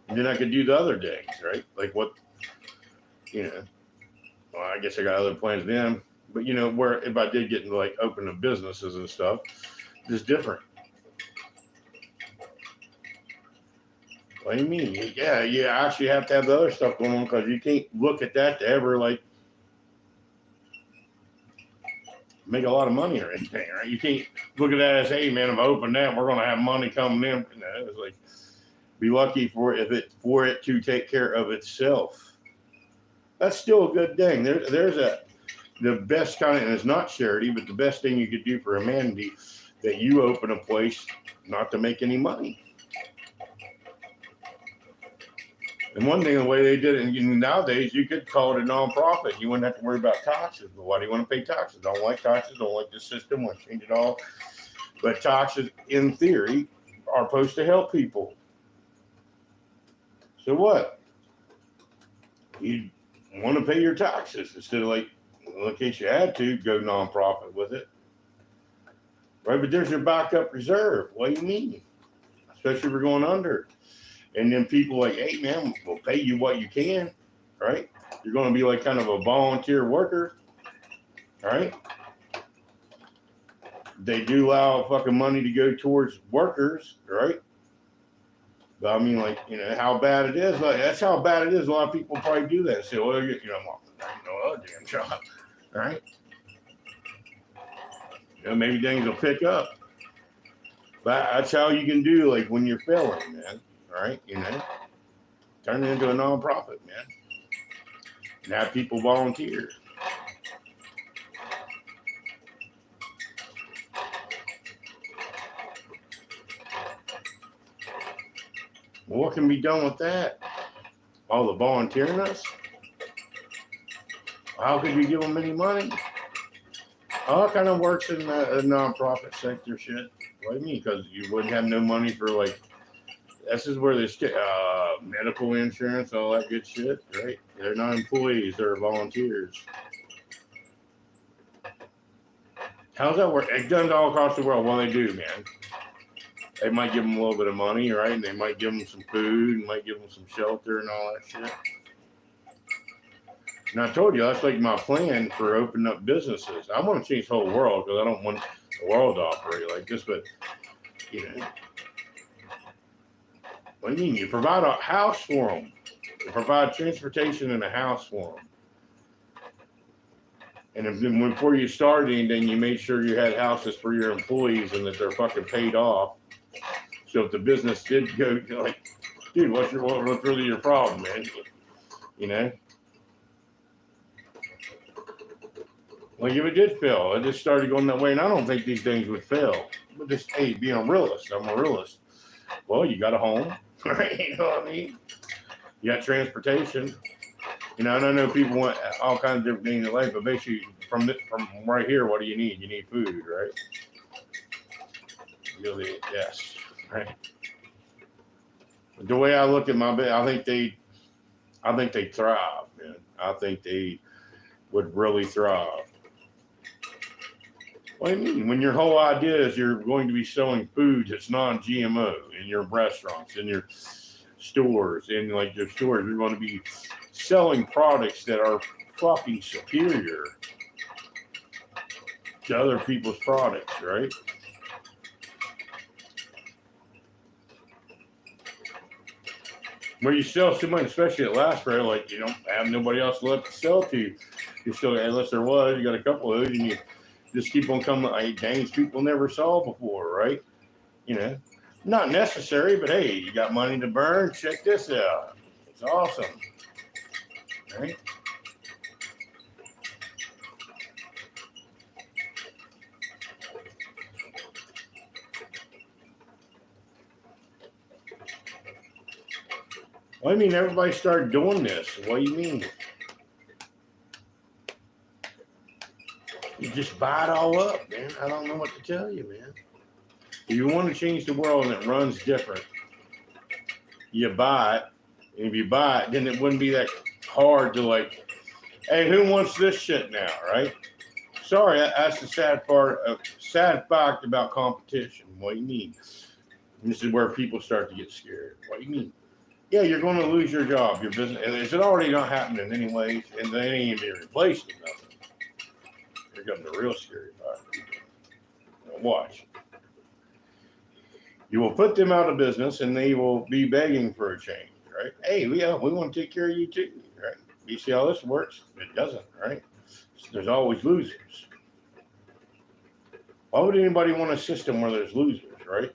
And then I could do the other things, right? Like what, well, I guess I got other plans then. But where if I did get into like opening businesses and stuff, it's different. What do you mean? Yeah, you actually have to have the other stuff going on because you can't look at that to ever like make a lot of money or anything, right? You can't look at that as, hey man, if I open that, we're gonna have money coming in. It's like be lucky for it to take care of itself. That's still a good thing. There's the best kind of, and it's not charity, but the best thing you could do for humanity, that you open a place not to make any money. And one thing, the way they did it, nowadays, you could call it a nonprofit. You wouldn't have to worry about taxes. But why do you want to pay taxes? Don't like taxes. Don't like the system. Want to change it all. But taxes, in theory, are supposed to help people. So what? You want to pay your taxes instead of like, well, in case you had to, go nonprofit with it. Right? But there's your backup reserve. What do you mean? Especially if we're going under. And then people like, hey, man, we'll pay you what you can, right? You're going to be like kind of a volunteer worker, right? They do allow fucking money to go towards workers, right? But I mean, like, how bad it is. Like, that's how bad it is. A lot of people probably do that. Say, well, other damn job, right? Maybe things will pick up. But that's how you can do, like, when you're failing, man. Right, turn it into a nonprofit, man, and have people volunteer. Well, what can be done with that? All the volunteering us? How could you give them any money? All kind of works in the nonprofit sector shit. What do you mean? Because you wouldn't have no money for like, this is where they get medical insurance, all that good shit, right? They're not employees, they're volunteers. How's that work? It's done all across the world. Well, they do, man. They might give them a little bit of money, right? And they might give them some food, and might give them some shelter and all that shit. And I told you, that's like my plan for opening up businesses. I want to change the whole world because I don't want the world to operate like this, but, you know. What do you mean? You provide a house for them. You provide transportation and a house for them. And if, before you started anything, you made sure you had houses for your employees and that they're fucking paid off. So if the business did go, you're like, dude, what's really your problem, man? You know? Like if it did fail, it just started going that way, and I don't think these things would fail. But just, hey, being a realist, I'm a realist. Well, you got a home, right? You know what I mean? You got transportation. You know, and I know people want all kinds of different things in life, but basically from right here, what do you need? You need food, right? Really, yes, right. But the way I look at my bed, I think they thrive, man. I think they would really thrive. What do you mean? When your whole idea is you're going to be selling food that's non-GMO in your restaurants, in your stores, in like your stores, you're going to be selling products that are fucking superior to other people's products, right? Where you sell so much, especially at Last Prayer, like you don't have nobody else left to sell to. You still, unless there was, you got a couple of those, and you just keep on coming. Like, dang, people never saw before, right? You know, not necessary, but hey, you got money to burn. Check this out. It's awesome, right? Well, I mean, everybody started doing this. What do you mean? You just buy it all up, man. I don't know what to tell you, man. If you want to change the world and it runs different, you buy it. And if you buy it, then it wouldn't be that hard to like, hey, who wants this shit now, right? Sorry, that's the sad fact about competition. What do you mean? And this is where people start to get scared. What do you mean? Yeah, you're going to lose your job, your business. And is it already not happening anyways? And they ain't even be replaced with nothing. Here comes the real scary part. Now watch. You will put them out of business, and they will be begging for a change, right? Hey, we want to take care of you too, right? You see how this works? It doesn't, right? There's always losers. Why would anybody want a system where there's losers, right?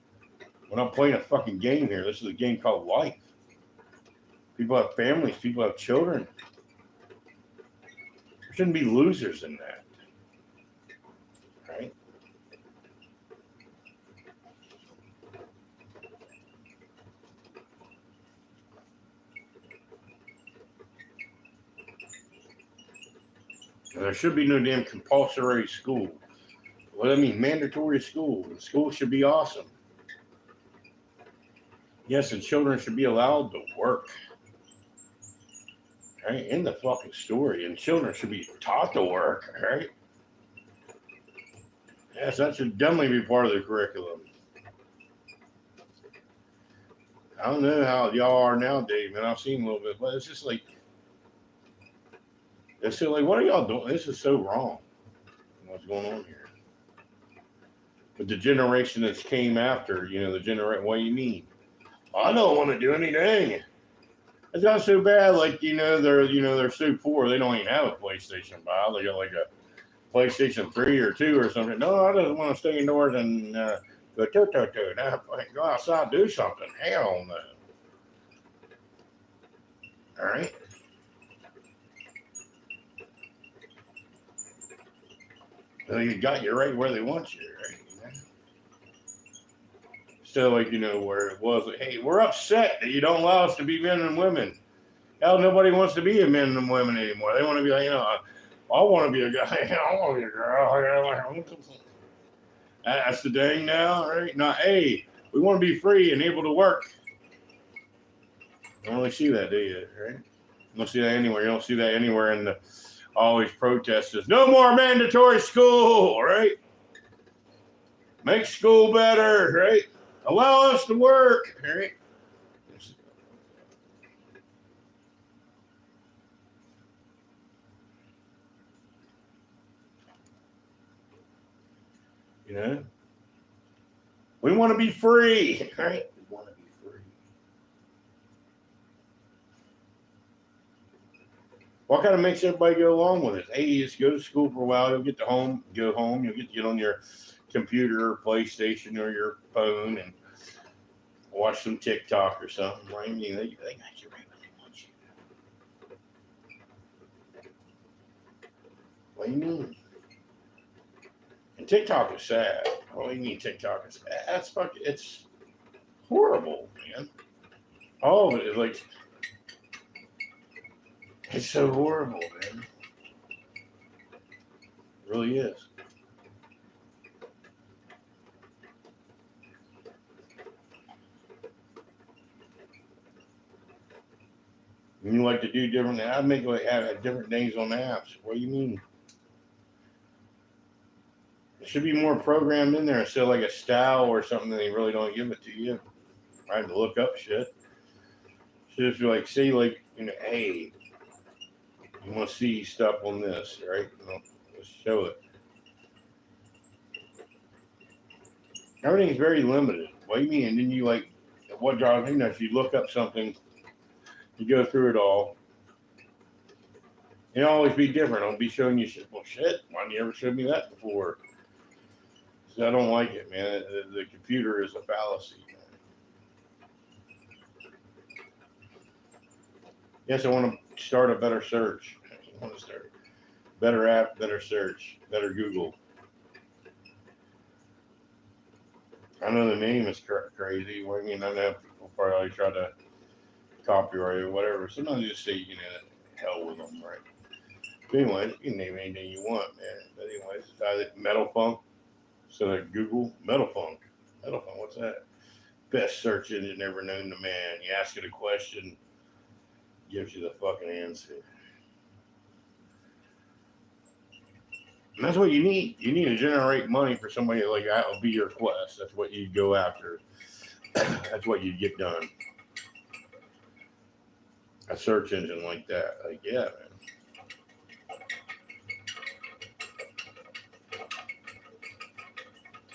We're not playing a fucking game here. This is a game called life. People have families. People have children. There shouldn't be losers in that, right? There should be no damn compulsory school. What I mean, mandatory school. School should be awesome. Yes, and children should be allowed to work. Right? In the fucking story. And children should be taught to work, right? Yes, that should definitely be part of the curriculum. I don't know how y'all are nowadays, man. I've seen a little bit, but it's just like, what are y'all doing? This is so wrong. What's going on here? But the generation that came after, what do you mean? I don't want to do anything. It's not so bad. Like, they're so poor, they don't even have a PlayStation 5. They got like a PlayStation 3 or 2 or something. No, I just want to stay indoors and go go outside, do something. Hell no. All right. So you got you right where they want you, right? So, like, where it was, like, hey, we're upset that you don't allow us to be men and women. Hell, nobody wants to be a men and women anymore. They want to be like, I want to be a guy. I want to be a girl. That's the day now, right? Not, hey, we want to be free and able to work. You don't really see that, do you? Right? You don't see that anywhere. You don't see that anywhere in the always protests. No more mandatory school, right? Make school better, right? Allow us to work, right? You know, we want to be free, right? We want to be free. What kind of makes everybody go along with it? Hey, you just go to school for a while. You'll get to go home. You'll get to get on your computer or PlayStation or your phone and watch some TikTok or something. Right? I mean, they got you right when they want you. What do you mean? And TikTok is sad. What do you mean TikTok is sad? That's fucking, it's horrible, man. All of it is like, it's so horrible, man. It really is. And you like to do different, I'd make like have different names on apps. What do you mean? It should be more programmed in there instead of like a style or something that they really don't give it to you. I had to look up shit. Should just be like, say, like, hey, you want to see stuff on this, right? Let's show it. Everything's very limited. What do you mean? And then you like, what drives me nuts? You look up something, you go through it all. It'll always be different. I'll be showing you shit. Well, shit, why didn't you ever show me that before? I don't like it, man. The computer is a fallacy. Yes, I want to start a better search. I want to start better app, better search, better Google. I know the name is crazy. I mean, I know people probably try to copyright it or whatever. Sometimes you just say, hell with them, right? But anyways, you can name anything you want, man. But anyways, it's either Metal Funk. So like Google, Metal Funk. Metal Funk, what's that? Best search engine ever known to man. You ask it a question, gives you the fucking answer. And that's what you need. You need to generate money for somebody like that will be your quest. That's what you go after. That's what you get done. A search engine like that. Like, yeah, man.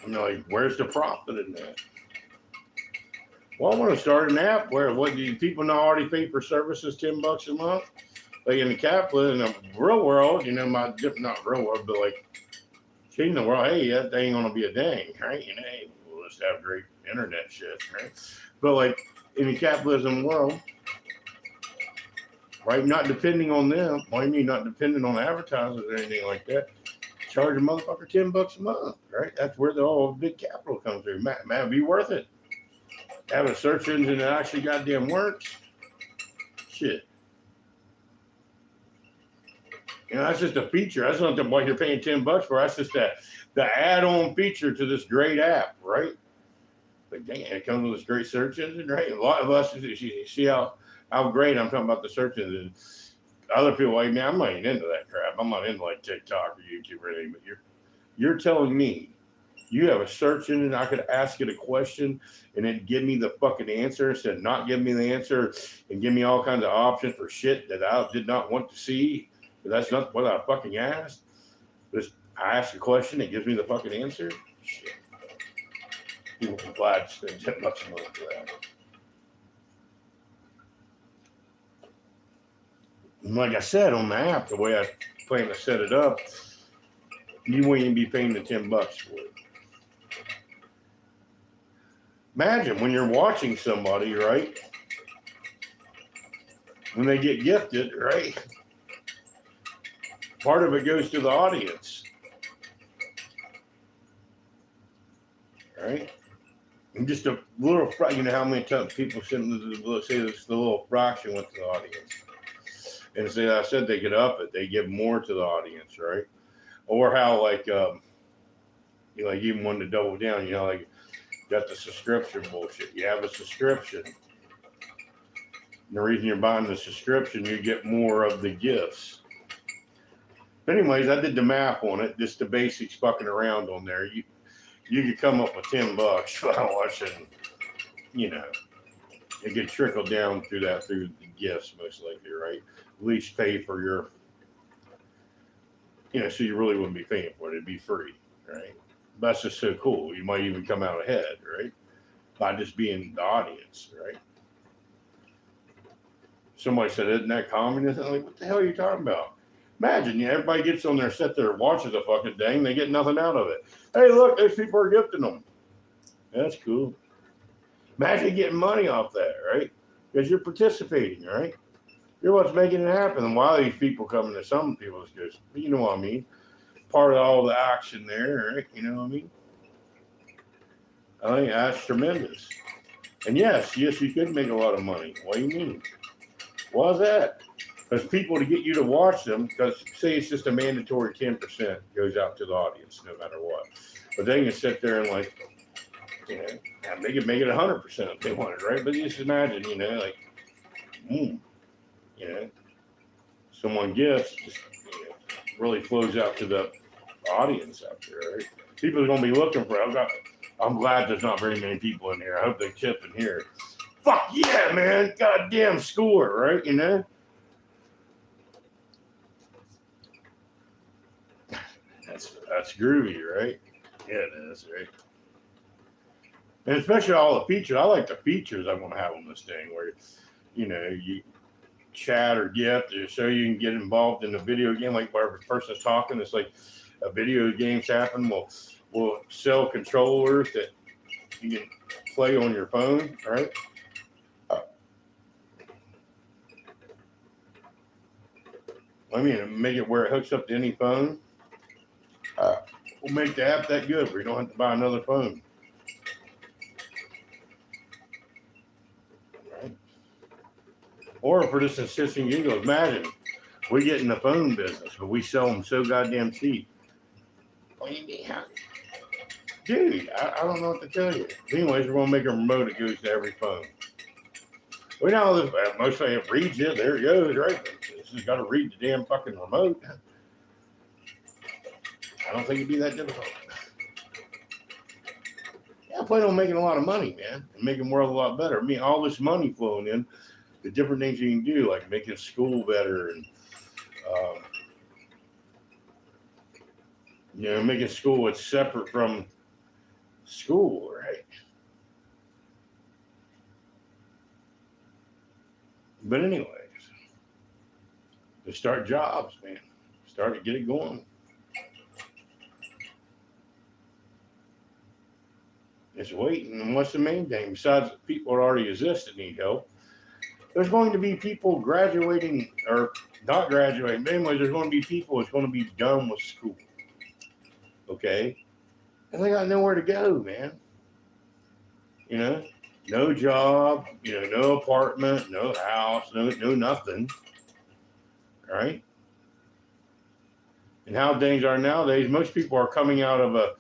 I'm like, where's the profit in that? Well, I want to start an app where what do people not already pay for services $10 a month? Like in the capitalist, in the real world, not real world, but like in the world, hey, that ain't gonna be a dang, right? Hey, we'll just have great internet shit, right? But like in the capitalism world, right? Not depending on them. What do you mean not depending on advertisers or anything like that? Charge a motherfucker $10 a month, right? That's where the whole big capital comes through. Man, it'd be worth it. Have a search engine that actually goddamn works. Shit. That's just a feature. That's not what you're paying $10 for. That's just the add-on feature to this great app, right? But dang, it comes with this great search engine, right? A lot of us, you see how great I'm talking about the search engine. Other people like, man, I'm not even into that crap. I'm not into like TikTok or YouTube or anything. But you're telling me you have a search engine, I could ask it a question and then give me the fucking answer instead of not give me the answer and give me all kinds of options for shit that I did not want to see. That's not what I fucking asked. Just I ask a question, it gives me the fucking answer. Shit. People can glad to spend $10 a month for that. And like I said on the app, the way I plan to set it up, you won't even be paying the $10 for it. Imagine when you're watching somebody, right? When they get gifted, right? Part of it goes to the audience, right? And just a little, how many times people say this, the little fraction went to the audience. And as I said, they could up it. They give more to the audience, right? Or how like you like even wanting to double down, you know, like got the subscription bullshit. You have a subscription. And the reason you're buying the subscription, you get more of the gifts. But anyways, I did the math on it, just the basics fucking around on there. You could come up with $10 by watching, you know, it could trickle down through the gifts most likely, right? At least pay for your, you know, so you really wouldn't be paying for it. It'd be free, right? That's just so cool. You might even come out ahead, right? By just being the audience, right? Somebody said, isn't that communist? I'm like, what the hell are you talking about? Imagine, you know, everybody gets on there, sit there, watches the fucking thing, they get nothing out of it. Hey, look, those people are gifting them. That's cool. Imagine getting money off that, right? Because you're participating, right? You're what's making it happen. And why these people coming to some people is just, you know what I mean? Part of all the action there, right? You know what I mean? I think that's tremendous. And yes, you could make a lot of money. What do you mean? Why's that? Because people to get you to watch them, because say it's just a mandatory 10% goes out to the audience no matter what. But they can sit there and like, you know, they could make it 100% if they wanted, right? But you just imagine, you know, like, you know, someone gifts just, you know, really flows out to the audience out there, right? People are going to be looking for it. I'm glad there's not very many people in here. I hope they tip in here. Fuck yeah, man. Goddamn score, right? You know? That's groovy, right? Yeah, it is, right? And especially all the features. I like the features I'm going to have on this thing where, you know, you chat or gift so you can get involved in the video game. Like wherever the person's talking, it's like a video game's happen. We'll sell controllers that you can play on your phone, right? I mean, make it where it hooks up to any phone. We'll make the app that good where you don't have to buy another phone. Right? Or for this insisting giggles, imagine we get in the phone business, but we sell them so goddamn cheap. Dude, I don't know what to tell you. Anyways, we're going to make a remote that goes to every phone. We know this, mostly it reads it. There it goes, right? It's just got to read the damn fucking remote. I don't think it'd be that difficult. Yeah, I plan on making a lot of money, man, and making the world a lot better. I mean, all this money flowing in, the different things you can do, like making school better and, you know, making school it's separate from school, right? But anyways, to start jobs, man, start to get it going. It's waiting. And what's the main thing? Besides people that already exist that need help, there's going to be people graduating or not graduating. But anyways, there's going to be people that's going to be done with school. Okay? And they got nowhere to go, man. You know? No job, you know, no apartment, no house, no nothing. Right? And how things are nowadays, most people are coming out of a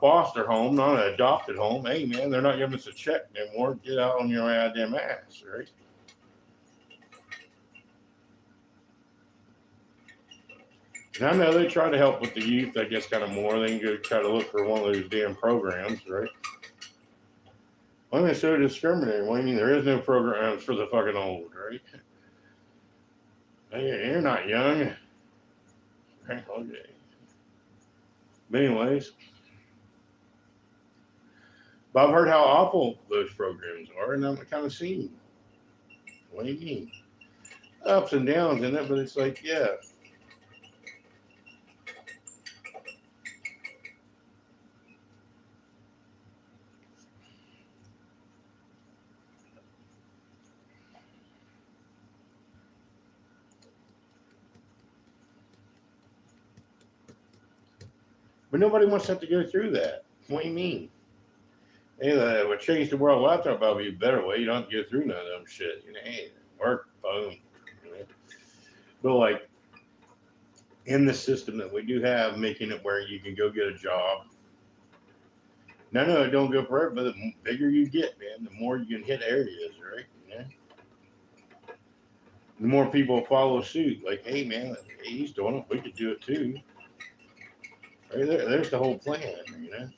foster home, not an adopted home. Hey, man, they're not giving us a check anymore. Get out on your goddamn ass, right? And I know they try to help with the youth, I guess, kind of more. They can go try to look for one of those damn programs, right? Why are they so discriminating? Well, I mean, there is no programs for the fucking old, right? Hey, you're not young. Okay. But anyways, but I've heard how awful those programs are, and I'm kind of seeing. What do you mean? Ups and downs in it, but it's like, yeah. But nobody wants to have to go through that. What do you mean? Hey, that would change the world laptop would be a better way. You don't have to go through none of them shit. You know, hey, work, boom. You know? But like in the system that we do have, making it where you can go get a job. No, it don't go forever, but the bigger you get, man, the more you can hit areas, right? You know? The more people follow suit. Like, hey, man, he's doing it. We could do it too. Right there's the whole plan, you know?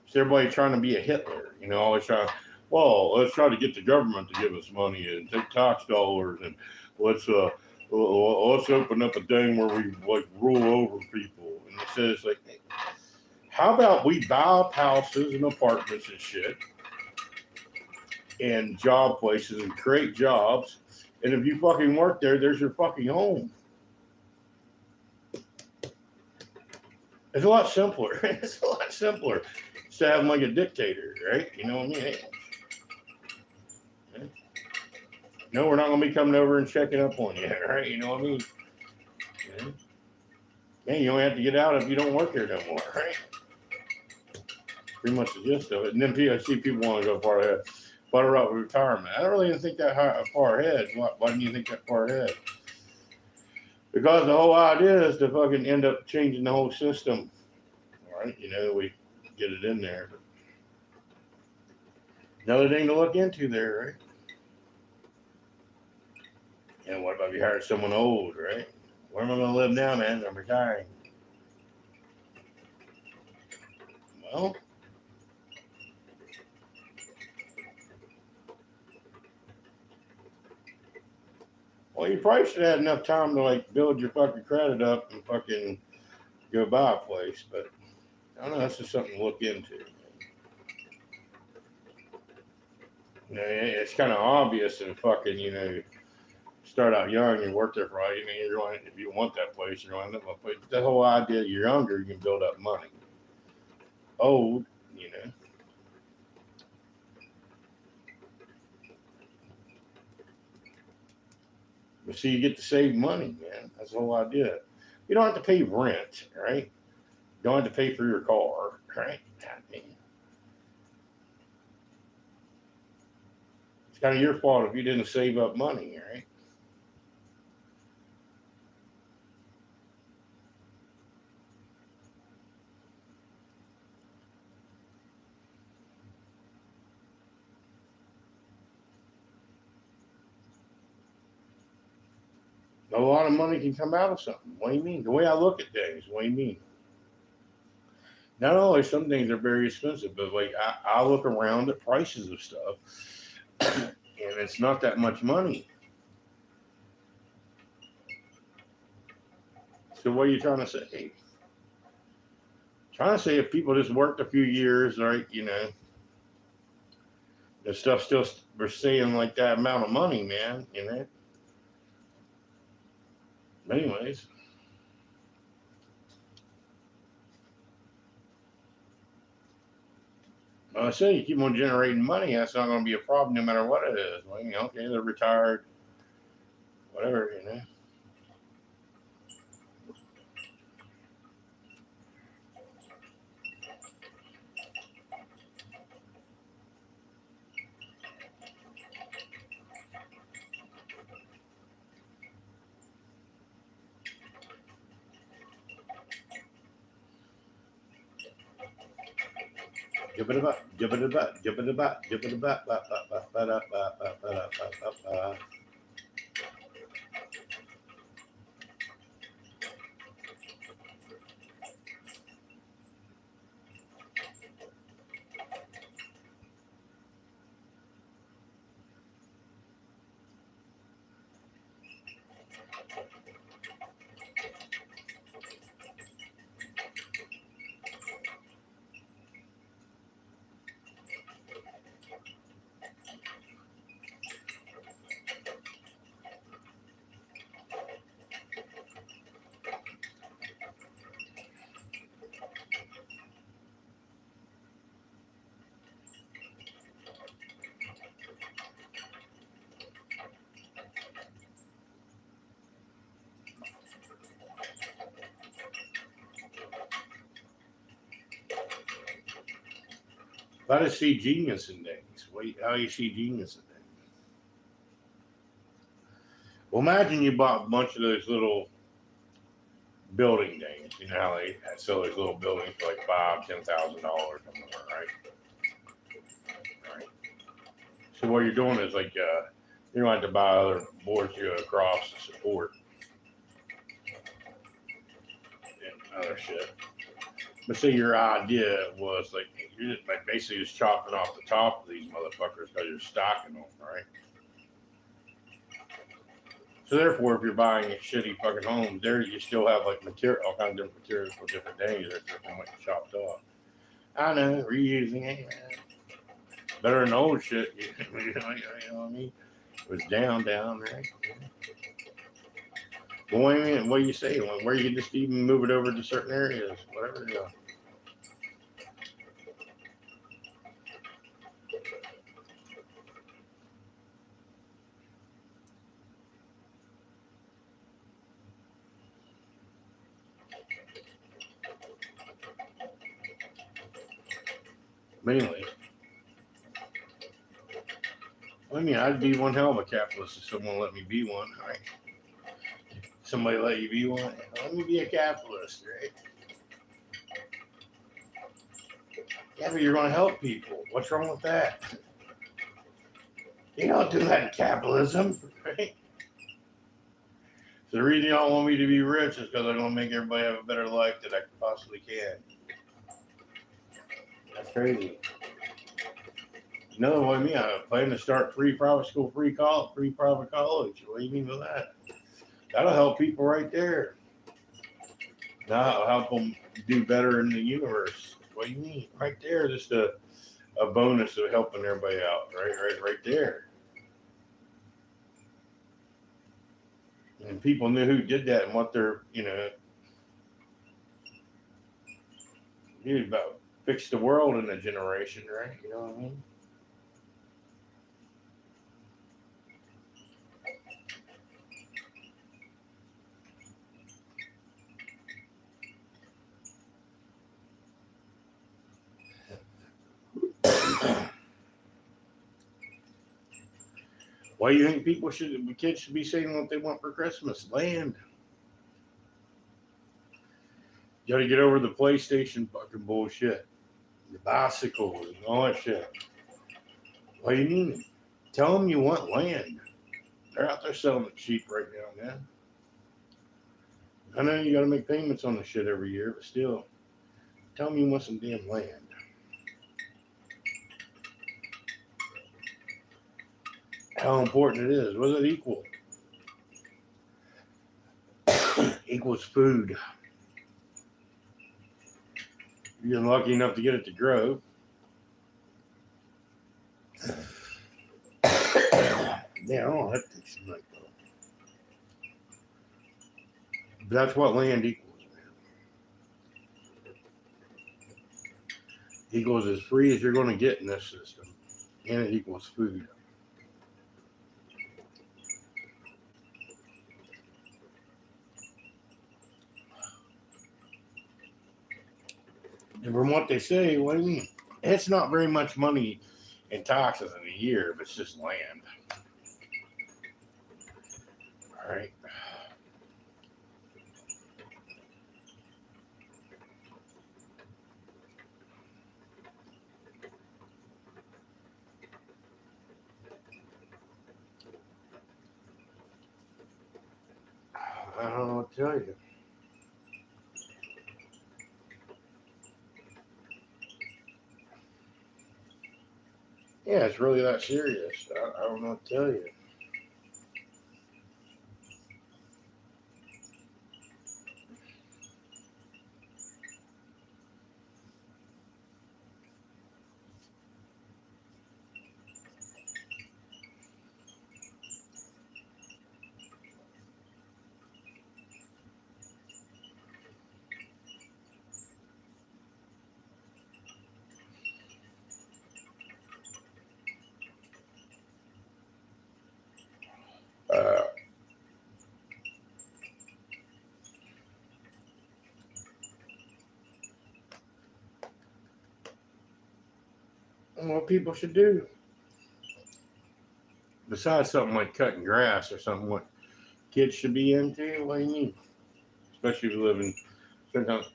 So everybody trying to be a Hitler, you know, always trying, well, let's try to get the government to give us money and take tax dollars and let's open up a thing where we like rule over people. And it says like, hey, how about we buy up houses and apartments and shit and job places and create jobs, and if you fucking work there, there's your fucking home. It's a lot simpler. It's a lot simpler instead of having like a dictator, right? You know what I mean? Hey, no, we're not going to be coming over and checking up on you, right? You know what I mean? Yeah. Man, you only have to get out if you don't work here no more, right? Pretty much the gist of it. And then I see people want to go far ahead. What about retirement? I don't really think that far ahead. Why do you think that far ahead? Because the whole idea is to fucking end up changing the whole system. All right, you know, we get it in there. But another thing to look into there, right? And what about if you hire someone old, right? Where am I going to live now, man? I'm retiring. Well, you probably should have enough time to like build your fucking credit up and fucking go buy a place. But I don't know. That's just something to look into. You know, it's kind of obvious and fucking, you know, start out young and work there for all. I mean, you're going, if you want that place, you're going to end up. But the whole idea, you're younger, you can build up money. Old, you know. But see, you get to save money, man. That's the whole idea. You don't have to pay rent, right? You don't have to pay for your car, right? God damn. It's kind of your fault if you didn't save up money, right? A lot of money can come out of something. What do you mean? The way I look at things, what do you mean? Not only some things are very expensive, but like I look around at prices of stuff, and it's not that much money. So what are you trying to say? Trying to say if people just worked a few years, right? You know, the stuff still we're saying like that amount of money, man. You know. Anyways. I say you keep on generating money, that's not going to be a problem no matter what it is. Well, you know, okay, they're retired, whatever, you know. Give it a butt, give it a butt, give it a butt, give it a butt, How to see genius in things. How you see genius in things. Well, imagine you bought a bunch of those little building things. You know how they sell those little buildings for like $5,000-$10,000 somewhere, right? Right. So what you're doing is like you don't have to buy other boards to go across to support and other shit. But say your idea was like you're just like basically just chopping off the top of these motherfuckers because you're stocking them, right? So therefore, if you're buying a shitty fucking home, there you still have like material, all kinds of different materials for different days. That's different like chopped off. I know reusing it, man. Better than old shit. You know what I mean? It was down, right? Well, wait a minute. What do you say? Where you can just even move it over to certain areas, whatever. You know. Mainly. I mean, I'd be one hell of a capitalist if someone let me be one, right? Somebody let you be one. Let me be a capitalist, right? Yeah, but you're going to help people. What's wrong with that? You don't do that in capitalism, right? So the reason y'all want me to be rich is because I'm going to make everybody have a better life that I possibly can. That's crazy. No, what I mean, I plan to start free private school, free private college. What do you mean by that? That'll help people right there. That'll help them do better in the universe. What do you mean? Right there, just a bonus of helping everybody out. Right there. And people knew who did that and what they're, about fix the world in a generation, right? You know what I mean? Why do you think kids should be saying what they want for Christmas? Land. You gotta get over the PlayStation fucking bullshit. The bicycles and all that shit. What do you mean? Tell them you want land. They're out there selling it cheap right now, man. I know you gotta make payments on the shit every year, but still, tell them you want some damn land. How important it is. What does it equal? Equals food. You're lucky enough to get it to grow. Yeah, I don't have to take like that. But that's what land equals, man. Equals as free as you're going to get in this system, and it equals food. And from what they say, what do you mean? It's not very much money in taxes in a year if it's just land. All right. I don't know what to tell you. Yeah, it's really that serious. I don't know what to tell you. Uh, what people should do, besides something like cutting grass or something, kids should be into? What do you mean? Especially if you live in sometimes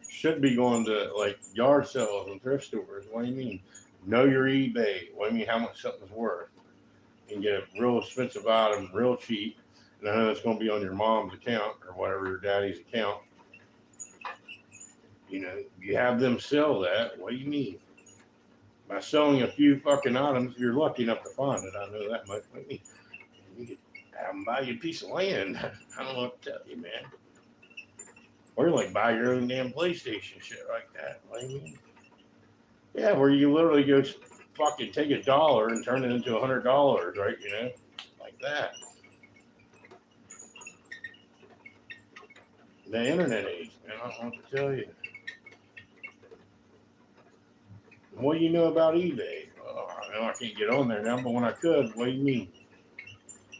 should be going to like yard sales and thrift stores. What do you mean? Know your eBay. What do you mean? How much something's worth? And get a real expensive item real cheap. And I know it's going to be on your mom's account or whatever your daddy's account. You know, you have them sell that. What do you mean? By selling a few fucking items, you're lucky enough to find it. I know that much. What do you mean? You could have them buy you a piece of land. I don't know what to tell you, man. Or like buy your own damn PlayStation shit like that. What do you mean? Yeah, where you literally go fucking take $1 and turn it into $100, right? You know, like that. The internet age, man. I don't know what to tell you. What do you know about eBay? Oh, I know I can't get on there now, but when I could, what do you mean?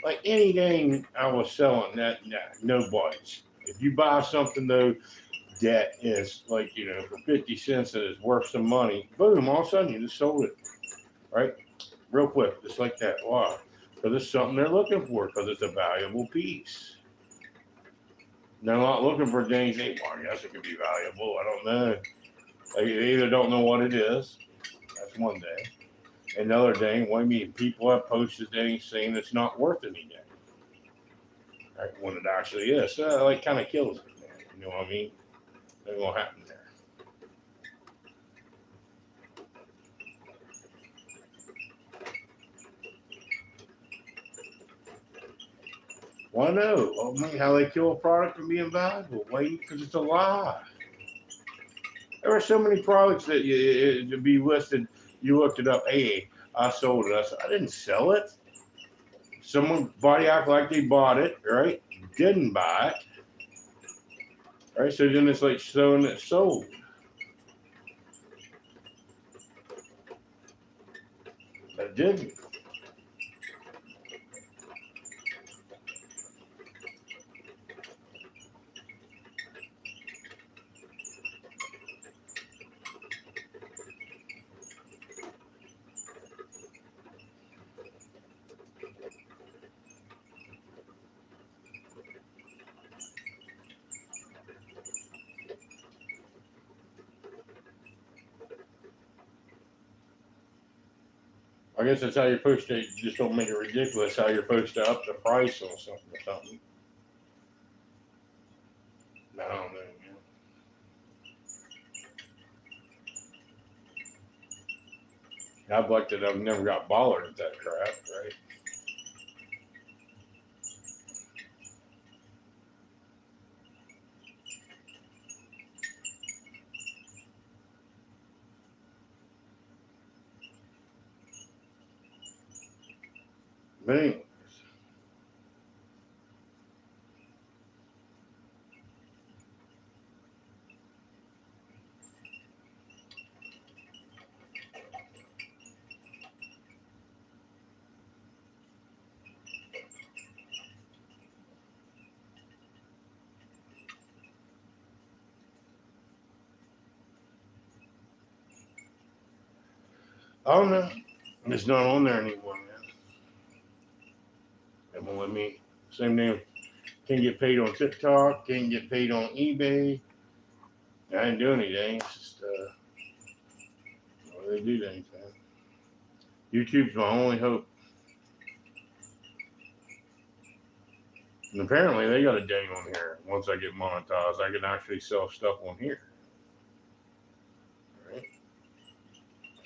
Like any game I was selling, that no bites. If you buy something though that is like, you know, for 50 cents that is worth some money, boom, all of a sudden you just sold it, right? Real quick, just like that. Why? Because it's something they're looking for, because it's a valuable piece. They're not looking for things, well, I guess it could be valuable. I don't know. They either don't know what it is. That's one day. Another day, what do you mean? People have posted things saying it's not worth anything. Right? When it actually is. So it like kind of kills it, man. You know what I mean? That's what happen there. Well, no. Well, I mean, how they kill a product from being valuable? Wait, because it's a lie. There are so many products that to be listed. You looked it up. Hey, I sold it. I said, I didn't sell it. Somebody act like they bought it, right? Didn't buy it. Right? So then it's like showing it sold. That didn't. I guess that's how you're supposed to. Just don't make it ridiculous. How you're supposed to up the price on something or something. I don't know, man. I've liked it. I've never got bothered with that crap, right? But anyways, I don't know. It's not on there anymore, man. It won't let me. Same name. Can't get paid on TikTok. Can't get paid on eBay. I didn't do anything. It's just well, they do things, man. YouTube's my only hope. And apparently they got a day on here. Once I get monetized, I can actually sell stuff on here. Right?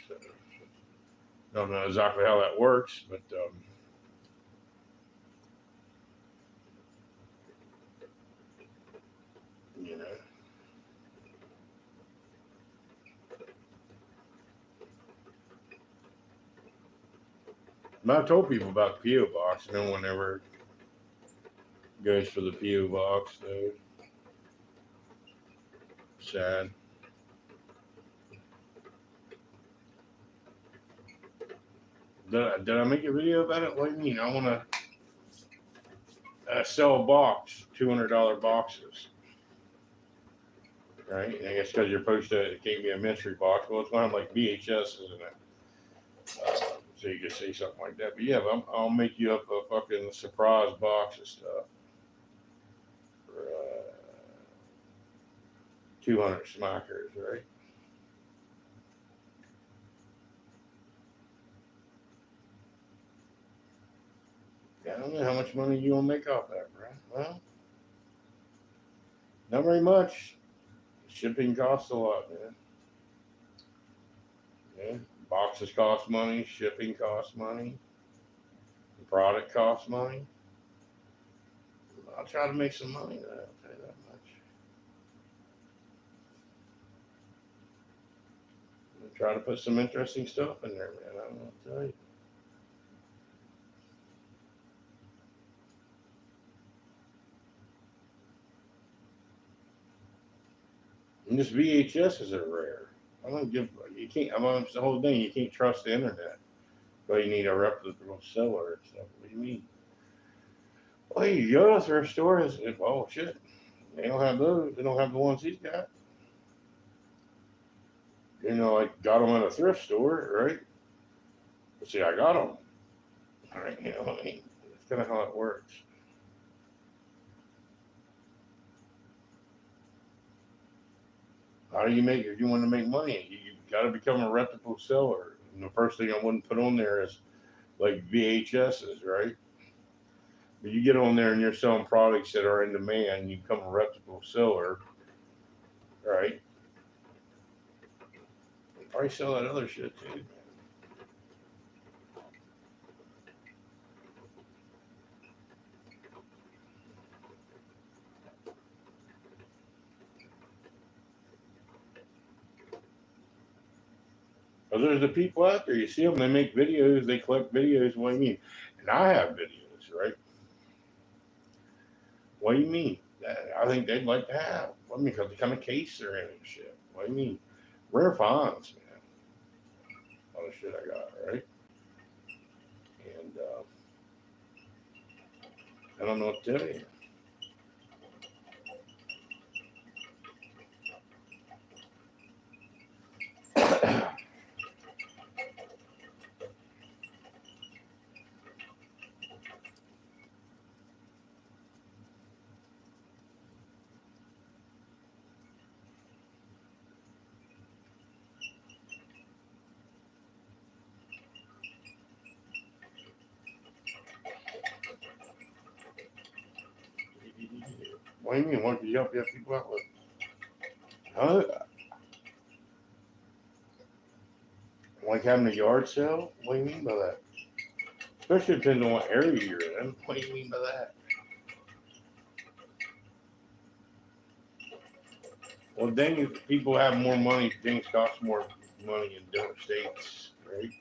So, don't know exactly how that works, but you know. But I've told people about the PO box. No one ever goes for the PO box, though. Sad. Did I make a video about it? What do you mean? I want to sell a box, $200 boxes. Right? And I guess because you're supposed to, it can't be a mystery box. Well, it's not like VHS, isn't it? So you can say something like that. But yeah, I'll make you up a fucking surprise box of stuff. for 200 smackers, right? I don't know how much money you gonna make off that, bro. Well, not very much. Shipping costs a lot, man. Yeah, boxes cost money. Shipping costs money. The product costs money. I'll try to make some money. I'll tell you that much. I'll try to put some interesting stuff in there, man. I don't know what to tell you. And just VHSs are rare. I don't give. You can't. I'm on the whole thing. You can't trust the internet. But you need a reputable seller and stuff. What do you mean? Well, you go to a thrift store. Oh shit. They don't have those. They don't have the ones he's got. You know, I got them at a thrift store, right? But see, I got them. All right, you know what I mean? That's kind of how it works. How do you make? If you want to make money, you got to become a reputable seller. And the first thing I wouldn't put on there is like VHSs, right? But you get on there and you're selling products that are in demand, you become a reputable seller, right? You probably sell that other shit too. But there's the people out there, you see them, they make videos, they collect videos. What do you mean? And I have videos, right? What do you mean? I think they'd like to have. I mean, because the kind of case they're in and shit. What do you mean? Rare finds, man. All the shit I got, right? And I don't know what to tell you. What do you mean? What can you help your people out with? Huh? Like having a yard sale? What do you mean by that? Especially depending on what area you're in. What do you mean by that? Well, then people have more money. Things cost more money in different states, right?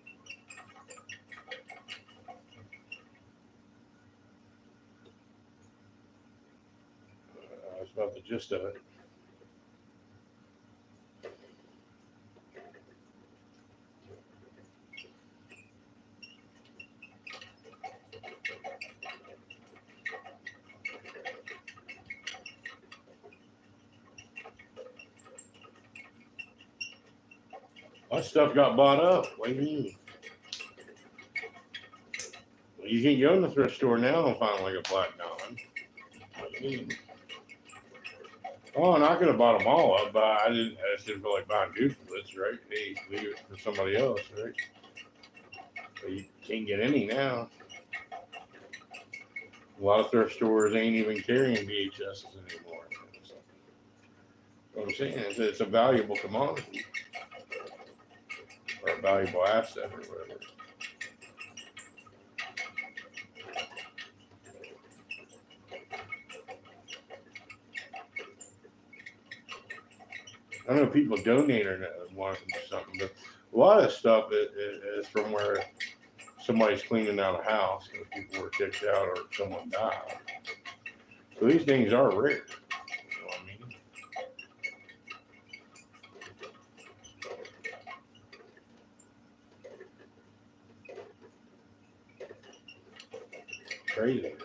That's about the gist of it. My stuff got bought up. What do you mean? Well, you can go in the thrift store now and find like a black diamond. What do you mean? Oh, and I could have bought them all up, but I didn't. I just didn't feel like buying duplicates, right? Hey, leave it for somebody else, right? But you can't get any now. A lot of thrift stores ain't even carrying VHSs anymore. So, what I'm saying is it's a valuable commodity or a valuable asset or whatever. I know people donate or want something, but a lot of stuff is from where somebody's cleaning out a house because people were kicked out or someone died. So these things are rare. You know what I mean? Crazy, right?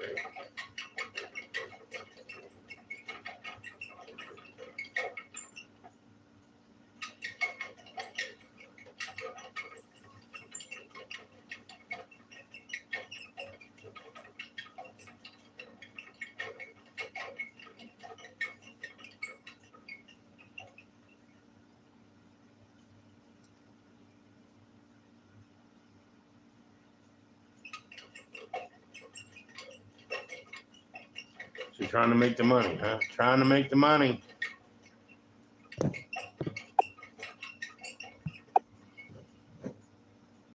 She's trying to make the money, huh? Trying to make the money.